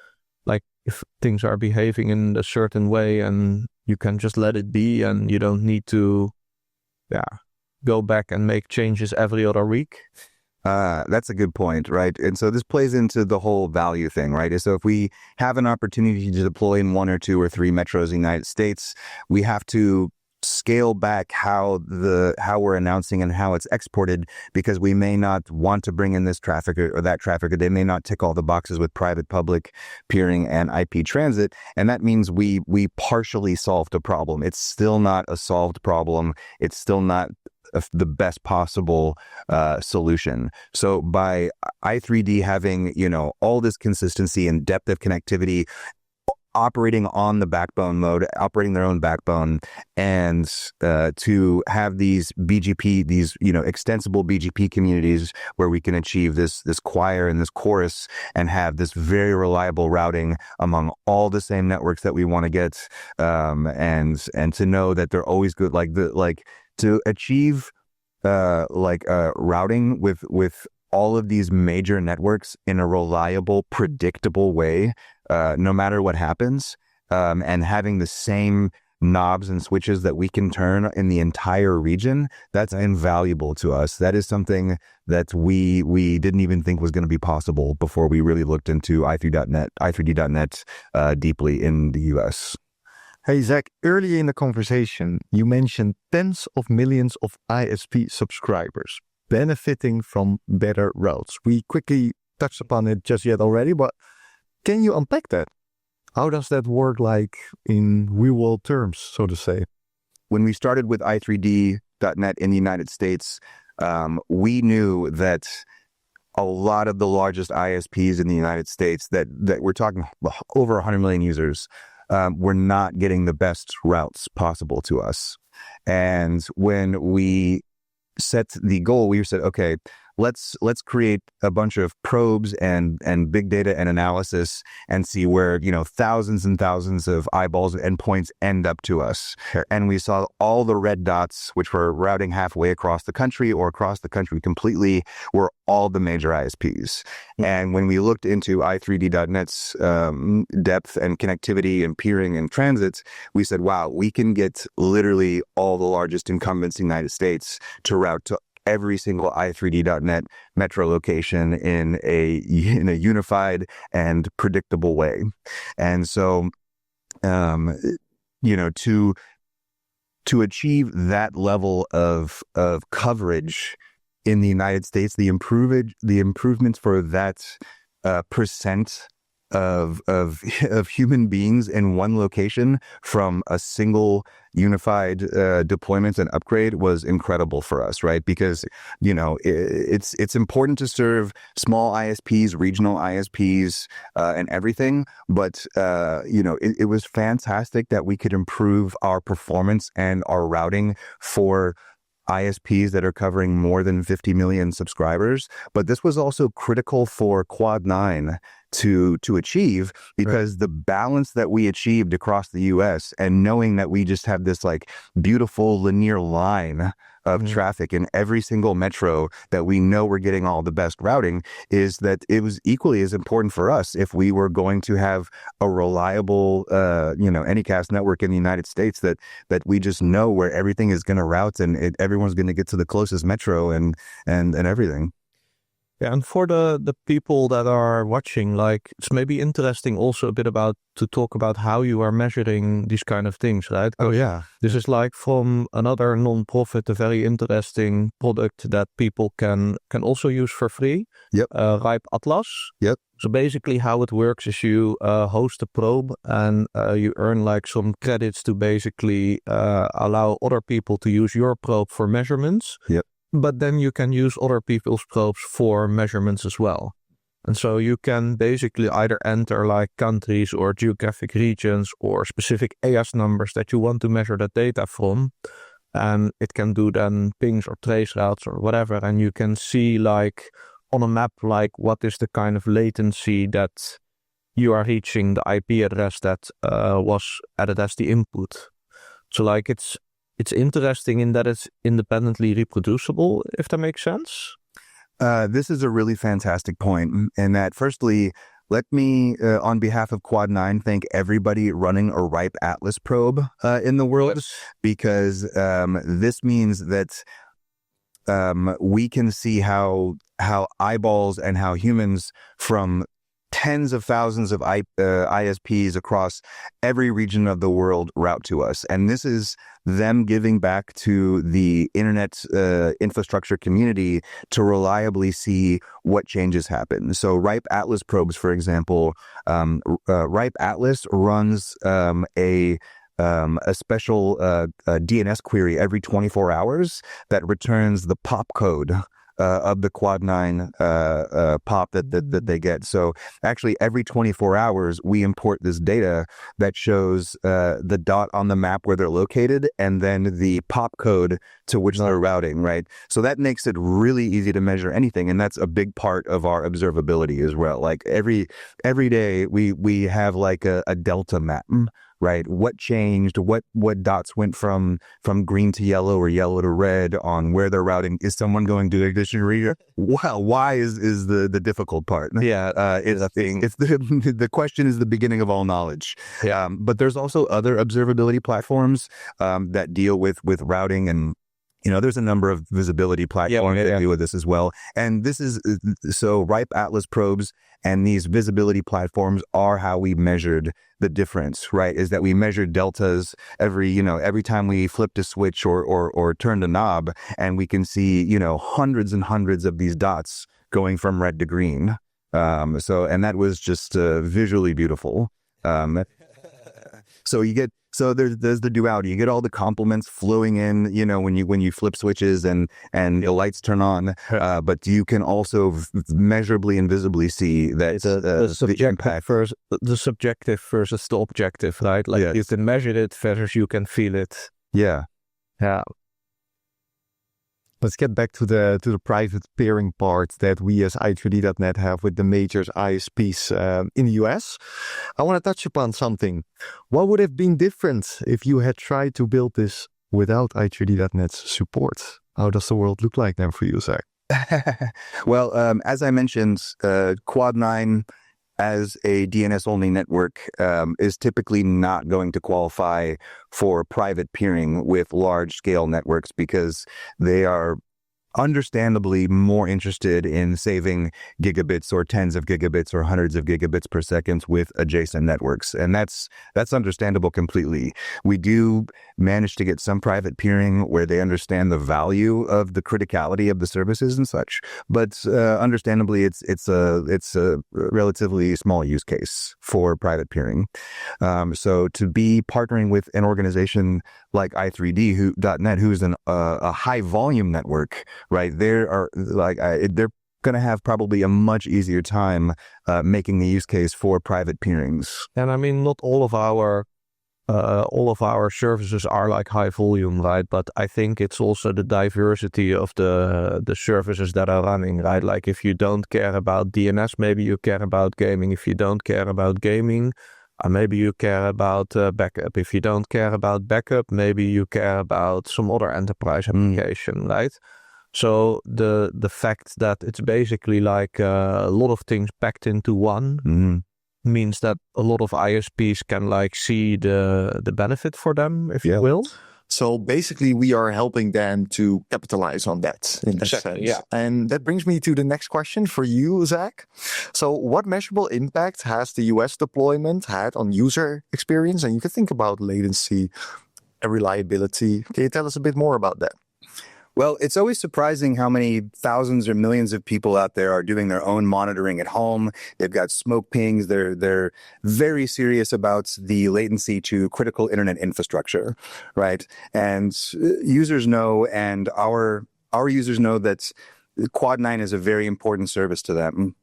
Like if things are behaving in a certain way and you can just let it be and you don't need to go back and make changes every other week. That's a good point, right? And so this plays into the whole value thing, right? So if we have an opportunity to deploy in 1 or 2 or 3 metros in the United States, we have to scale back how we're announcing and how it's exported, because we may not want to bring in this traffic or that traffic, or they may not tick all the boxes with private, public, peering, and IP transit. And that means we partially solved a problem. It's still not a solved problem. It's still not the best possible solution. So by i3D having, all this consistency and depth of connectivity, operating on the backbone mode, operating their own backbone, and to have these BGP, these extensible BGP communities where we can achieve this choir and this chorus and have this very reliable routing among all the same networks that we want to get, and to know that they're always good, to achieve routing with all of these major networks in a reliable, predictable way, no matter what happens, and having the same knobs and switches that we can turn in the entire region, that's invaluable to us. That is something that we didn't even think was going to be possible before we really looked into i3D.net deeply in the US. Hey, Zach, earlier in the conversation, you mentioned tens of millions of ISP subscribers benefiting from better routes. We quickly touched upon it just yet already, but can you unpack that? How does that work, like in real-world terms, so to say? When we started with i3D.net in the United States, we knew that a lot of the largest ISPs in the United States, that we're talking over 100 million users, were not getting the best routes possible to us. And when we set the goal, we said, okay, let's create a bunch of probes and big data and analysis and see where, thousands and thousands of eyeballs and endpoints end up to us. Sure. And we saw all the red dots, which were routing halfway across the country or across the country completely, were all the major ISPs. Mm-hmm. And when we looked into i3D.net's depth and connectivity and peering and transit, we said, wow, we can get literally all the largest incumbents in the United States to route to every single i3D.net metro location in a unified and predictable way. And so, to achieve that level of coverage in the United States, the improvements for that percent of human beings in one location from a single unified deployment and upgrade was incredible for us, right? Because it's important to serve small ISPs, regional ISPs, and everything, but it was fantastic that we could improve our performance and our routing for ISPs that are covering more than 50 million subscribers. But this was also critical for Quad9 to achieve, because right. The balance that we achieved across the US, and knowing that we just have this beautiful linear line of traffic in every single metro, that we know we're getting all the best routing, is that it was equally as important for us if we were going to have a reliable Anycast network in the United States, that we just know where everything is going to route, and everyone's going to get to the closest metro and everything. Yeah, and for the people that are watching, it's maybe interesting also a bit to talk about how you are measuring these kind of things, right? Oh yeah. This is from another non-profit, a very interesting product that people can also use for free. Yep. Ripe Atlas. Yep. So basically how it works is you host a probe, and you earn some credits to basically allow other people to use your probe for measurements. Yep. But then you can use other people's probes for measurements as well. And so you can basically either enter like countries or geographic regions or specific AS numbers that you want to measure that data from. And it can do then pings or trace routes or whatever. And you can see like on a map, like what is the kind of latency that you are reaching the IP address that was added as the input. So like it's interesting in that it's independently reproducible, if that makes sense. This is a really fantastic point. And that firstly, let me, on behalf of Quad9, thank everybody running a RIPE Atlas probe in the world, because this means that we can see how eyeballs and how humans from tens of thousands of ISPs across every region of the world route to us. And this is them giving back to the internet infrastructure community to reliably see what changes happen. So RIPE Atlas probes, for example, RIPE Atlas runs a special DNS query every 24 hours that returns the POP code of the Quad9 POP that they get. So actually every 24 hours, we import this data that shows the dot on the map where they're located and then the POP code to which they're routing, right? So that makes it really easy to measure anything. And that's a big part of our observability as well. Like every day we have like a delta map. Right? What changed? What dots went from green to yellow or yellow to red on where they're routing? Is someone going to the dictionary? Wow, why is the difficult part? Yeah, it's the question is the beginning of all knowledge. Yeah. But there's also other observability platforms that deal with routing, and there's a number of visibility platforms that deal with this as well. And this is so RIPE Atlas probes and these visibility platforms are how we measured the difference, right? Is that we measured deltas every time we flipped a switch or turned a knob, and we can see, hundreds and hundreds of these dots going from red to green. And that was just visually beautiful. So there's the duality. You get all the compliments flowing in, when you flip switches and the lights turn on. But you can also measurably and visibly see that the subjective versus the objective, right? Like you can measure it versus you can feel it. Yeah. Yeah. Let's get back to the private peering part that we as i3d.net have with the major ISPs in the US. I want to touch upon something. What would have been different if you had tried to build this without i3d.net's support? How does the world look like then for you, Zach? Well, as I mentioned, Quad9 as a DNS-only network is typically not going to qualify for private peering with large-scale networks because they are understandably more interested in saving gigabits or tens of gigabits or hundreds of gigabits per second with adjacent networks. And that's understandable completely. We do manage to get some private peering where they understand the value of the criticality of the services and such. But understandably, it's a relatively small use case for private peering. So to be partnering with an organization like i3d.net, who's a high volume network, right? They're going to have probably a much easier time making the use case for private peerings. And I mean, not all of our services are like high volume, right? But I think it's also the diversity of the services that are running, right? Like if you don't care about DNS, maybe you care about gaming. If you don't care about gaming, maybe you care about backup. If you don't care about backup, maybe you care about some other enterprise application, right? So the fact that it's basically like a lot of things packed into one means that a lot of ISPs can like see the benefit for them, if you will. So basically, we are helping them to capitalize on that in that sense. Yeah. And that brings me to the next question for you, Zach. So what measurable impact has the US deployment had on user experience? And you can think about latency and reliability. Can you tell us a bit more about that? Well, it's always surprising how many thousands or millions of people out there are doing their own monitoring at home. They've got smoke pings. They're very serious about the latency to critical internet infrastructure, right? And users know, and our users know that Quad9 is a very important service to them.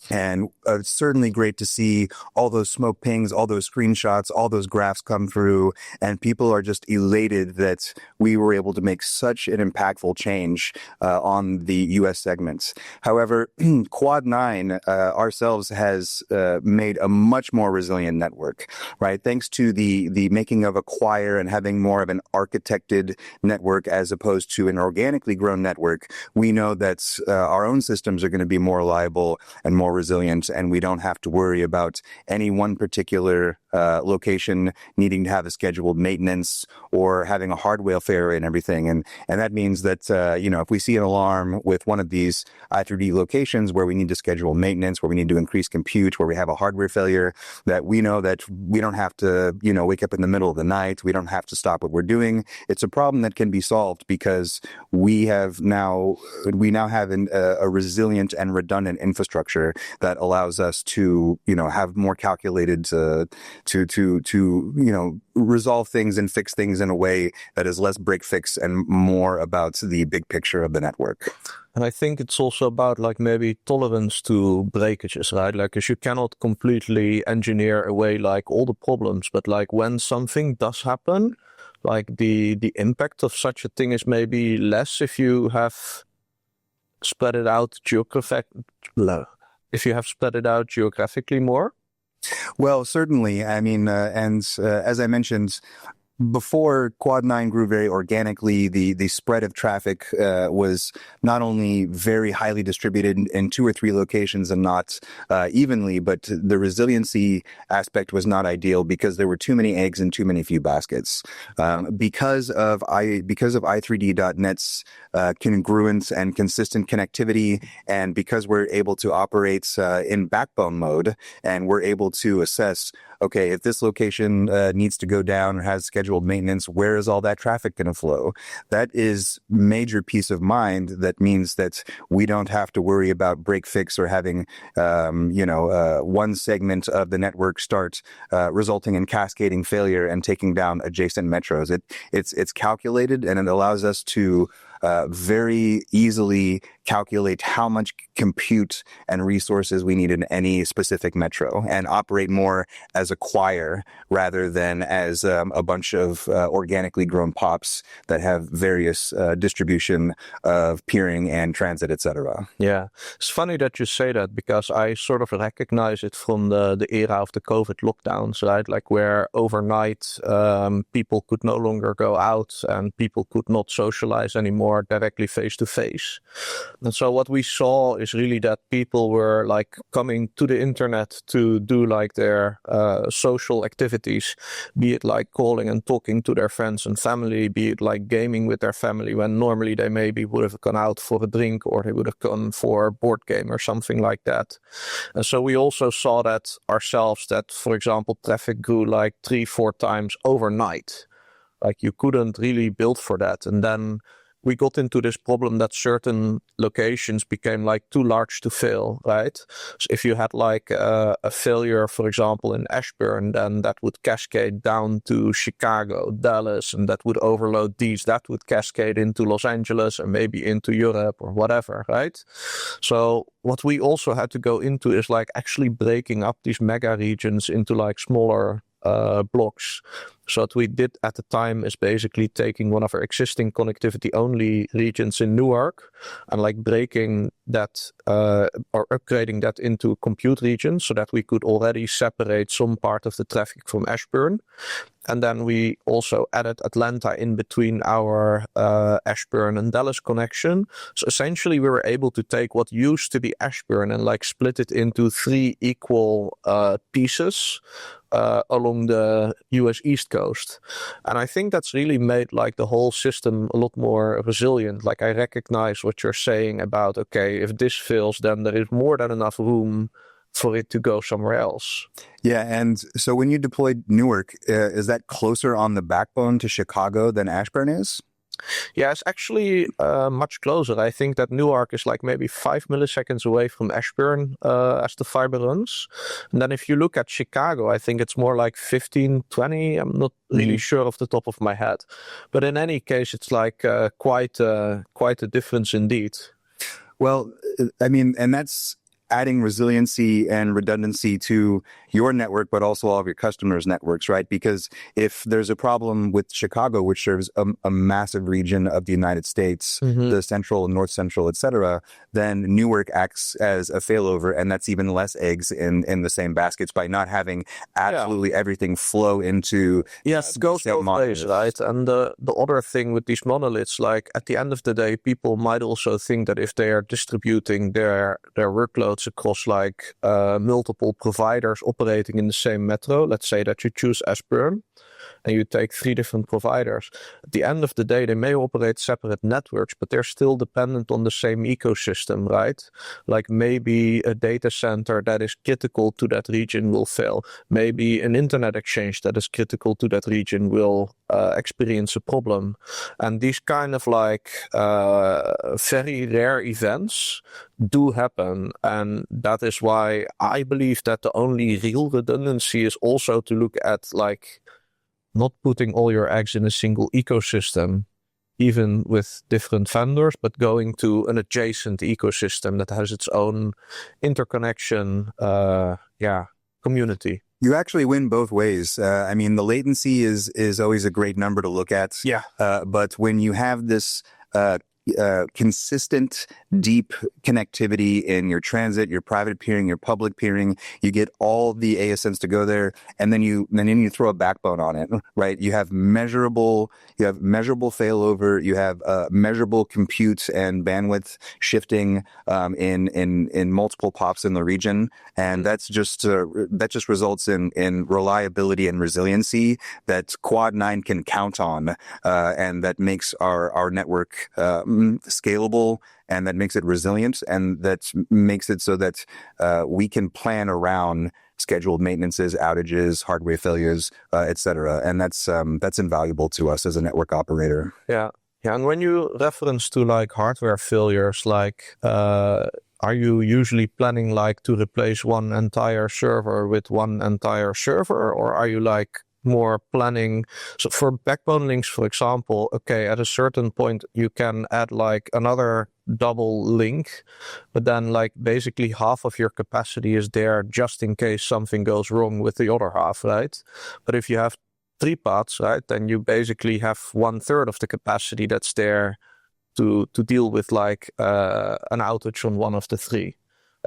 And it's certainly great to see all those smoke pings, all those screenshots, all those graphs come through, and people are just elated that we were able to make such an impactful change on the U.S. segments. However, Quad9 ourselves has made a much more resilient network, right? Thanks to the making of Acquire and having more of an architected network as opposed to an organically grown network, we know that our own systems are going to be more reliable and more resilient, and we don't have to worry about any one particular location needing to have a scheduled maintenance or having a hardware failure and everything. And that means that, if we see an alarm with one of these I3D locations where we need to schedule maintenance, where we need to increase compute, where we have a hardware failure, that we know that we don't have to, wake up in the middle of the night. We don't have to stop what we're doing. It's a problem that can be solved because we now have a resilient and redundant infrastructure that allows us to, have more calculated to resolve things and fix things in a way that is less break fix and more about the big picture of the network. And I think it's also about like maybe tolerance to breakages, right? Like, because you cannot completely engineer away like all the problems, but like when something does happen, like the impact of such a thing is maybe less if you have spread it out geographically more. Well, certainly. I mean, as I mentioned, before Quad9 grew very organically, the spread of traffic was not only very highly distributed in 2 or 3 locations and not evenly, but the resiliency aspect was not ideal because there were too many eggs in too many few baskets. Because of i3d.net's congruence and consistent connectivity, and because we're able to operate in backbone mode, and we're able to assess, okay, if this location needs to go down or has scheduled maintenance, where is all that traffic going to flow? That is major peace of mind. That means that we don't have to worry about break fix or having, one segment of the network start resulting in cascading failure and taking down adjacent metros. It's calculated, and it allows us to very easily calculate how much compute and resources we need in any specific metro and operate more as a choir rather than as a bunch of organically grown pops that have various distribution of peering and transit, etc. Yeah, it's funny that you say that because I sort of recognize it from the era of the COVID lockdowns, right? Like where overnight people could no longer go out and people could not socialize anymore directly face to face. And so what we saw is really that people were like coming to the internet to do like their social activities, be it like calling and talking to their friends and family, be it like gaming with their family when normally they maybe would have gone out for a drink or they would have gone for a board game or something like that. And so we also saw that ourselves, that for example, traffic grew like 3-4 times overnight. Like you couldn't really build for that. And then we got into this problem that certain locations became like too large to fail, right? So if you had like a failure, for example, in Ashburn, then that would cascade down to Chicago, Dallas, and that would overload these. That would cascade into Los Angeles and maybe into Europe or whatever, right? So what we also had to go into is like actually breaking up these mega regions into like smaller blocks. So what we did at the time is basically taking one of our existing connectivity only regions in Newark and like breaking that or upgrading that into compute regions so that we could already separate some part of the traffic from Ashburn. And then we also added Atlanta in between our Ashburn and Dallas connection. So essentially we were able to take what used to be Ashburn and like split it into 3 equal pieces along the US East Coast. And I think that's really made like the whole system a lot more resilient. Like I recognize what you're saying about, okay, if this fails, then there is more than enough room for it to go somewhere else. Yeah, and so when you deployed Newark, is that closer on the backbone to Chicago than Ashburn is? Yeah, it's actually much closer. I think that Newark is like maybe 5 milliseconds away from Ashburn as the fiber runs. And then if you look at Chicago, I think it's more like 15, 20. I'm not really sure off the top of my head. But in any case, it's like quite a difference indeed. Well, I mean, and that's adding resiliency and redundancy to your network, but also all of your customers' networks, right? Because if there's a problem with Chicago, which serves a massive region of the United States, the central, north central, et cetera, then Newark acts as a failover, and that's even less eggs in the same baskets by not having absolutely everything flow into Yes, it goes both ways, right? And the other thing with these monoliths, like at the end of the day, people might also think that if they are distributing their workloads across like multiple providers operating in the same metro, let's say that you choose Ashburn and you take 3 different providers. At the end of the day, they may operate separate networks, but they're still dependent on the same ecosystem, right? Like maybe a data center that is critical to that region will fail. Maybe an internet exchange that is critical to that region will experience a problem. And these kind of like very rare events do happen. And that is why I believe that the only real redundancy is also to look at like not putting all your eggs in a single ecosystem, even with different vendors, but going to an adjacent ecosystem that has its own interconnection, community. You actually win both ways. I mean, the latency is always a great number to look at. Yeah. But when you have this consistent, deep connectivity in your transit, your private peering, your public peering, you get all the ASNs to go there, and then you throw a backbone on it, right? You have measurable failover, you have measurable compute and bandwidth shifting in multiple pops in the region, and that just results in reliability and resiliency that Quad9 can count on, and that makes our network scalable, and that makes it resilient, and that makes it so that we can plan around scheduled maintenances, outages, hardware failures, etc. And that's invaluable to us as a network operator. Yeah. And when you reference to like hardware failures, like are you usually planning like to replace one entire server with one entire server, or are you like more planning? So for backbone links, for example, okay, at a certain point you can add like another double link, but then like basically half of your capacity is there just in case something goes wrong with the other half, right? But if you have 3 paths, right, then you basically have 1/3 of the capacity that's there to deal with like an outage on one of the 3.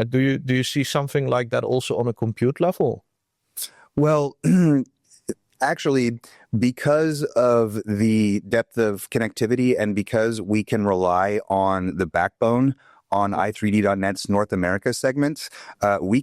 Do you see something like that also on a compute level? Well, actually, because of the depth of connectivity and because we can rely on the backbone on i3d.net's North America segment, we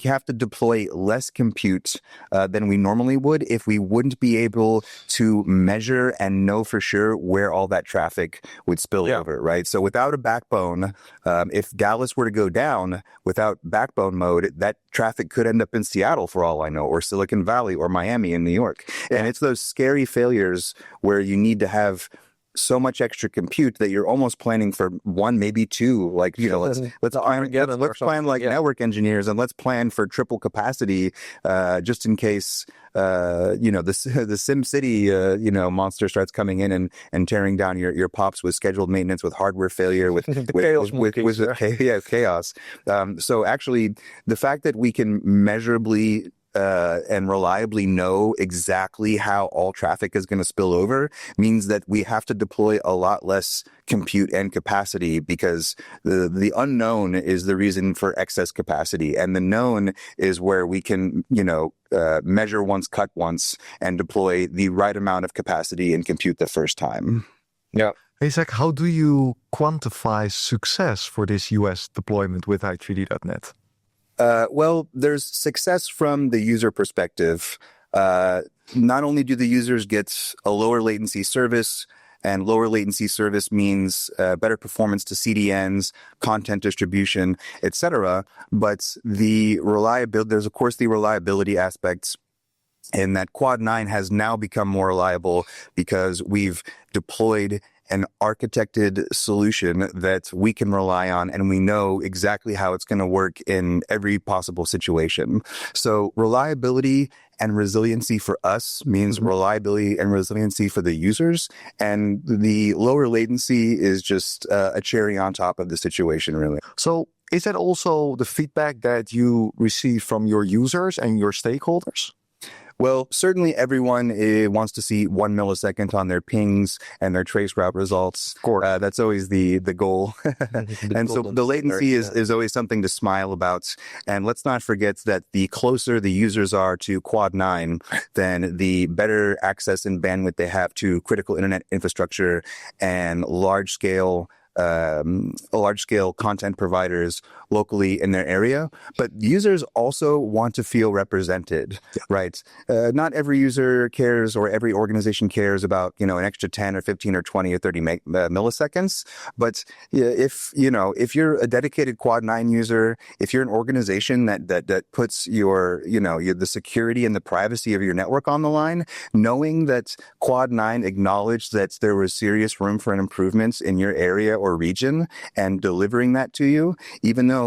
have to deploy less compute than we normally would if we wouldn't be able to measure and know for sure where all that traffic would spill over, right? So without a backbone, if Dallas were to go down without backbone mode, that traffic could end up in Seattle for all I know, or Silicon Valley, or Miami in New York. And it's those scary failures where you need to have so much extra compute that you're almost planning for 1, maybe 2. Like, you know, let's plan like network engineers, and let's plan for triple capacity, just in case, the Sim City, monster starts coming in and tearing down your pops with scheduled maintenance, with hardware failure, with chaos. So actually, the fact that we can measurably and reliably know exactly how all traffic is going to spill over means that we have to deploy a lot less compute and capacity, because the unknown is the reason for excess capacity, and the known is where we can, measure once, cut once, and deploy the right amount of capacity and compute the first time. Yeah. Hey, Zach, how do you quantify success for this US deployment with i3d.net? Well, there's success from the user perspective. Not only do the users get a lower latency service, and lower latency service means better performance to CDNs, content distribution, etc., but there's of course the reliability aspects, in that Quad9 has now become more reliable because we've deployed an architected solution that we can rely on, and we know exactly how it's going to work in every possible situation. So reliability and resiliency for us means reliability and resiliency for the users, and the lower latency is just a cherry on top of the situation, really. So Is that also the feedback that you receive from your users and your stakeholders? Well, certainly everyone wants to see 1 millisecond on their pings and their trace route results. Of course. That's always the goal. And so the latency is always something to smile about. And let's not forget that the closer the users are to Quad9, then the better access and bandwidth they have to critical internet infrastructure and large-scale content providers locally in their area. But users also want to feel represented, right? Not every user cares, or every organization cares about, an extra 10 or 15 or 20 or 30 milliseconds. But if you're a dedicated Quad9 user, if you're an organization that puts the security and the privacy of your network on the line, knowing that Quad9 acknowledged that there was serious room for an improvement in your area or region and delivering that to you, even though,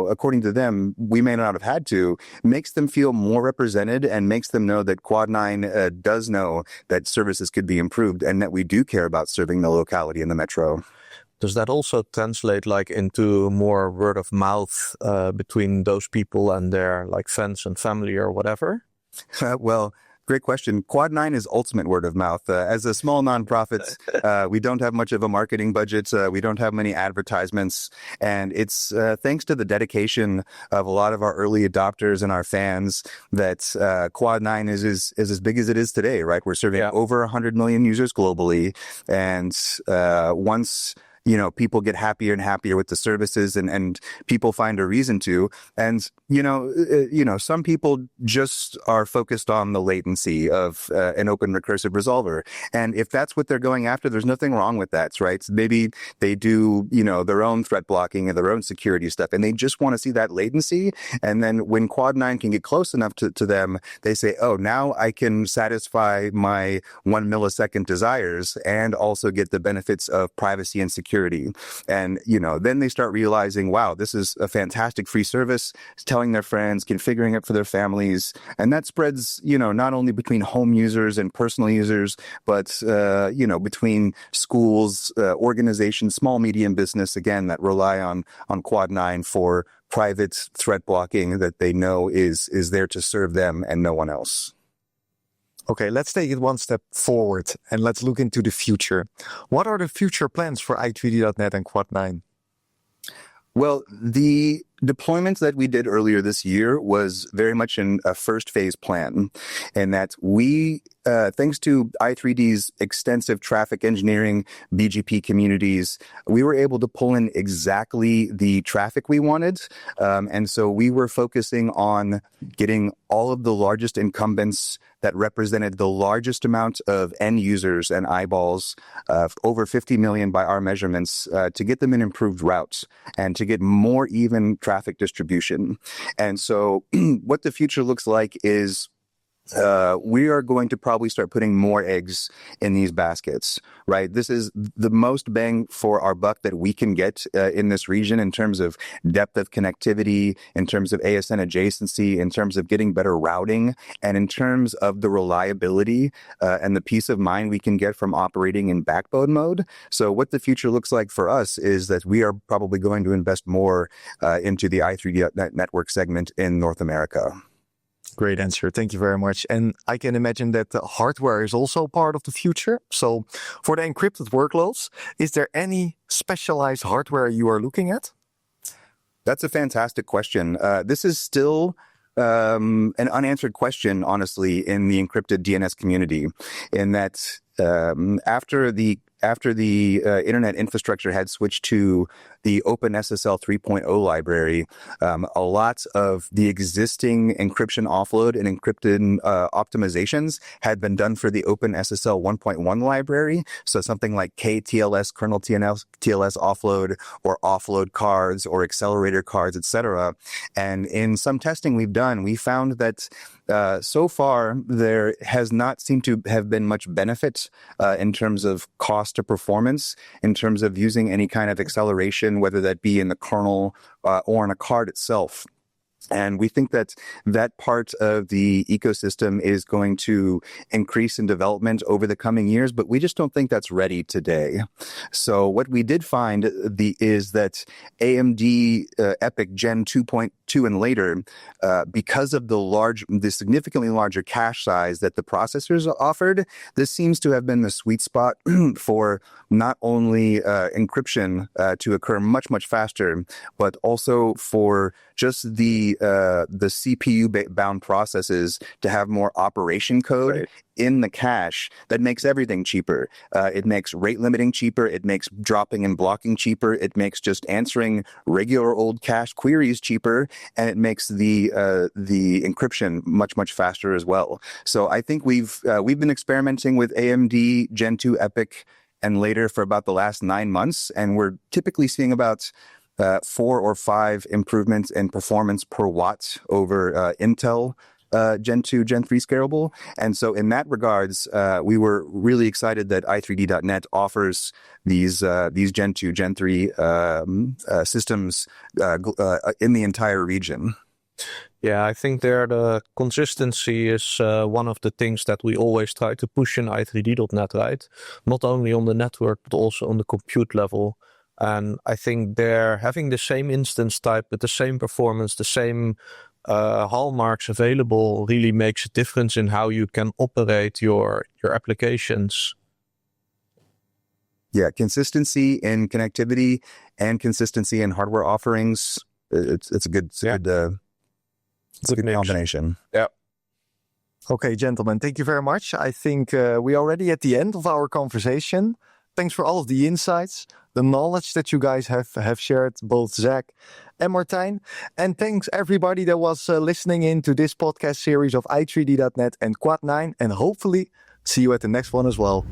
according to them, we may not have had to, makes them feel more represented and makes them know that Quad9 does know that services could be improved and that we do care about serving the locality in the metro. Does that also translate into more word of mouth between those people and their friends and family or whatever? Well, great question. Quad9 is ultimate word of mouth. As a small nonprofit, we don't have much of a marketing budget. We don't have many advertisements. And it's thanks to the dedication of a lot of our early adopters and our fans that Quad9 is as big as it is today, right? We're serving over 100 million users globally. And once people get happier and happier with the services and people find a reason to. And, some people just are focused on the latency of an open recursive resolver. And if that's what they're going after, there's nothing wrong with that, right? Maybe they do, their own threat blocking and their own security stuff, and they just want to see that latency. And then when Quad9 can get close enough to them, they say, oh, now I can satisfy my 1 millisecond desires and also get the benefits of privacy and security. And, then they start realizing, wow, this is a fantastic free service, telling their friends, configuring it for their families. And that spreads, not only between home users and personal users, but, between schools, organizations, small, medium business, again, that rely on Quad9 for private threat blocking that they know is there to serve them and no one else. Okay, let's take it one step forward and let's look into the future. What are the future plans for i3D.net and Quad9? Well, the deployment that we did earlier this year was very much in a first phase plan, and that we, thanks to i3D's extensive traffic engineering BGP communities, we were able to pull in exactly the traffic we wanted. And so we were focusing on getting all of the largest incumbents that represented the largest amount of end users and eyeballs, over 50 million by our measurements, to get them in improved routes and to get more even traffic distribution. And so what the future looks like is we are going to probably start putting more eggs in these baskets, right? This is the most bang for our buck that we can get in this region in terms of depth of connectivity, in terms of ASN adjacency, in terms of getting better routing, and in terms of the reliability and the peace of mind we can get from operating in backbone mode. So what the future looks like for us is that we are probably going to invest more into the i3D.net network segment in North America. Great answer. Thank you very much. And I can imagine that the hardware is also part of the future. So for the encrypted workloads, is there any specialized hardware you are looking at? That's a fantastic question. This is still an unanswered question, honestly, in the encrypted DNS community, in that after the internet infrastructure had switched to the OpenSSL 3.0 library, a lot of the existing encryption offload and encrypted optimizations had been done for the OpenSSL 1.1 library. So something like KTLS, kernel TLS offload, or offload cards, or accelerator cards, etc. And in some testing we've done, we found that so far there has not seemed to have been much benefit in terms of cost to performance, in terms of using any kind of acceleration, whether that be in the kernel or in a card itself. And we think that that part of the ecosystem is going to increase in development over the coming years, but we just don't think that's ready today. So what we did find is that AMD EPYC Gen 2.2 and later, because of the significantly larger cache size that the processors offered, this seems to have been the sweet spot for not only encryption to occur much, much faster, but also for just the CPU-bound processes to have more operation code in the cache that makes everything cheaper. It makes rate limiting cheaper. It makes dropping and blocking cheaper. It makes just answering regular old cache queries cheaper, and it makes the encryption much, much faster as well. So I think we've been experimenting with AMD Gen 2 EPYC and later for about the last 9 months, and we're typically seeing about 4 or 5 improvements in performance per watt over Intel Gen 2, Gen 3 scalable. And so in that regards, we were really excited that i3D.net offers these Gen 2, Gen 3 systems in the entire region. Yeah, I think there the consistency is one of the things that we always try to push in i3D.net, right? Not only on the network, but also on the compute level. And I think they're having the same instance type with the same performance, the same hallmarks available really makes a difference in how you can operate your applications. Yeah, consistency in connectivity and consistency in hardware offerings. It's a good combination. Yeah. Okay, gentlemen, thank you very much. I think we're already at the end of our conversation. Thanks for all of the insights, the knowledge that you guys have shared, both Zach and Martijn. And thanks everybody that was listening in to this podcast series of i3D.net and Quad9. And hopefully see you at the next one as well.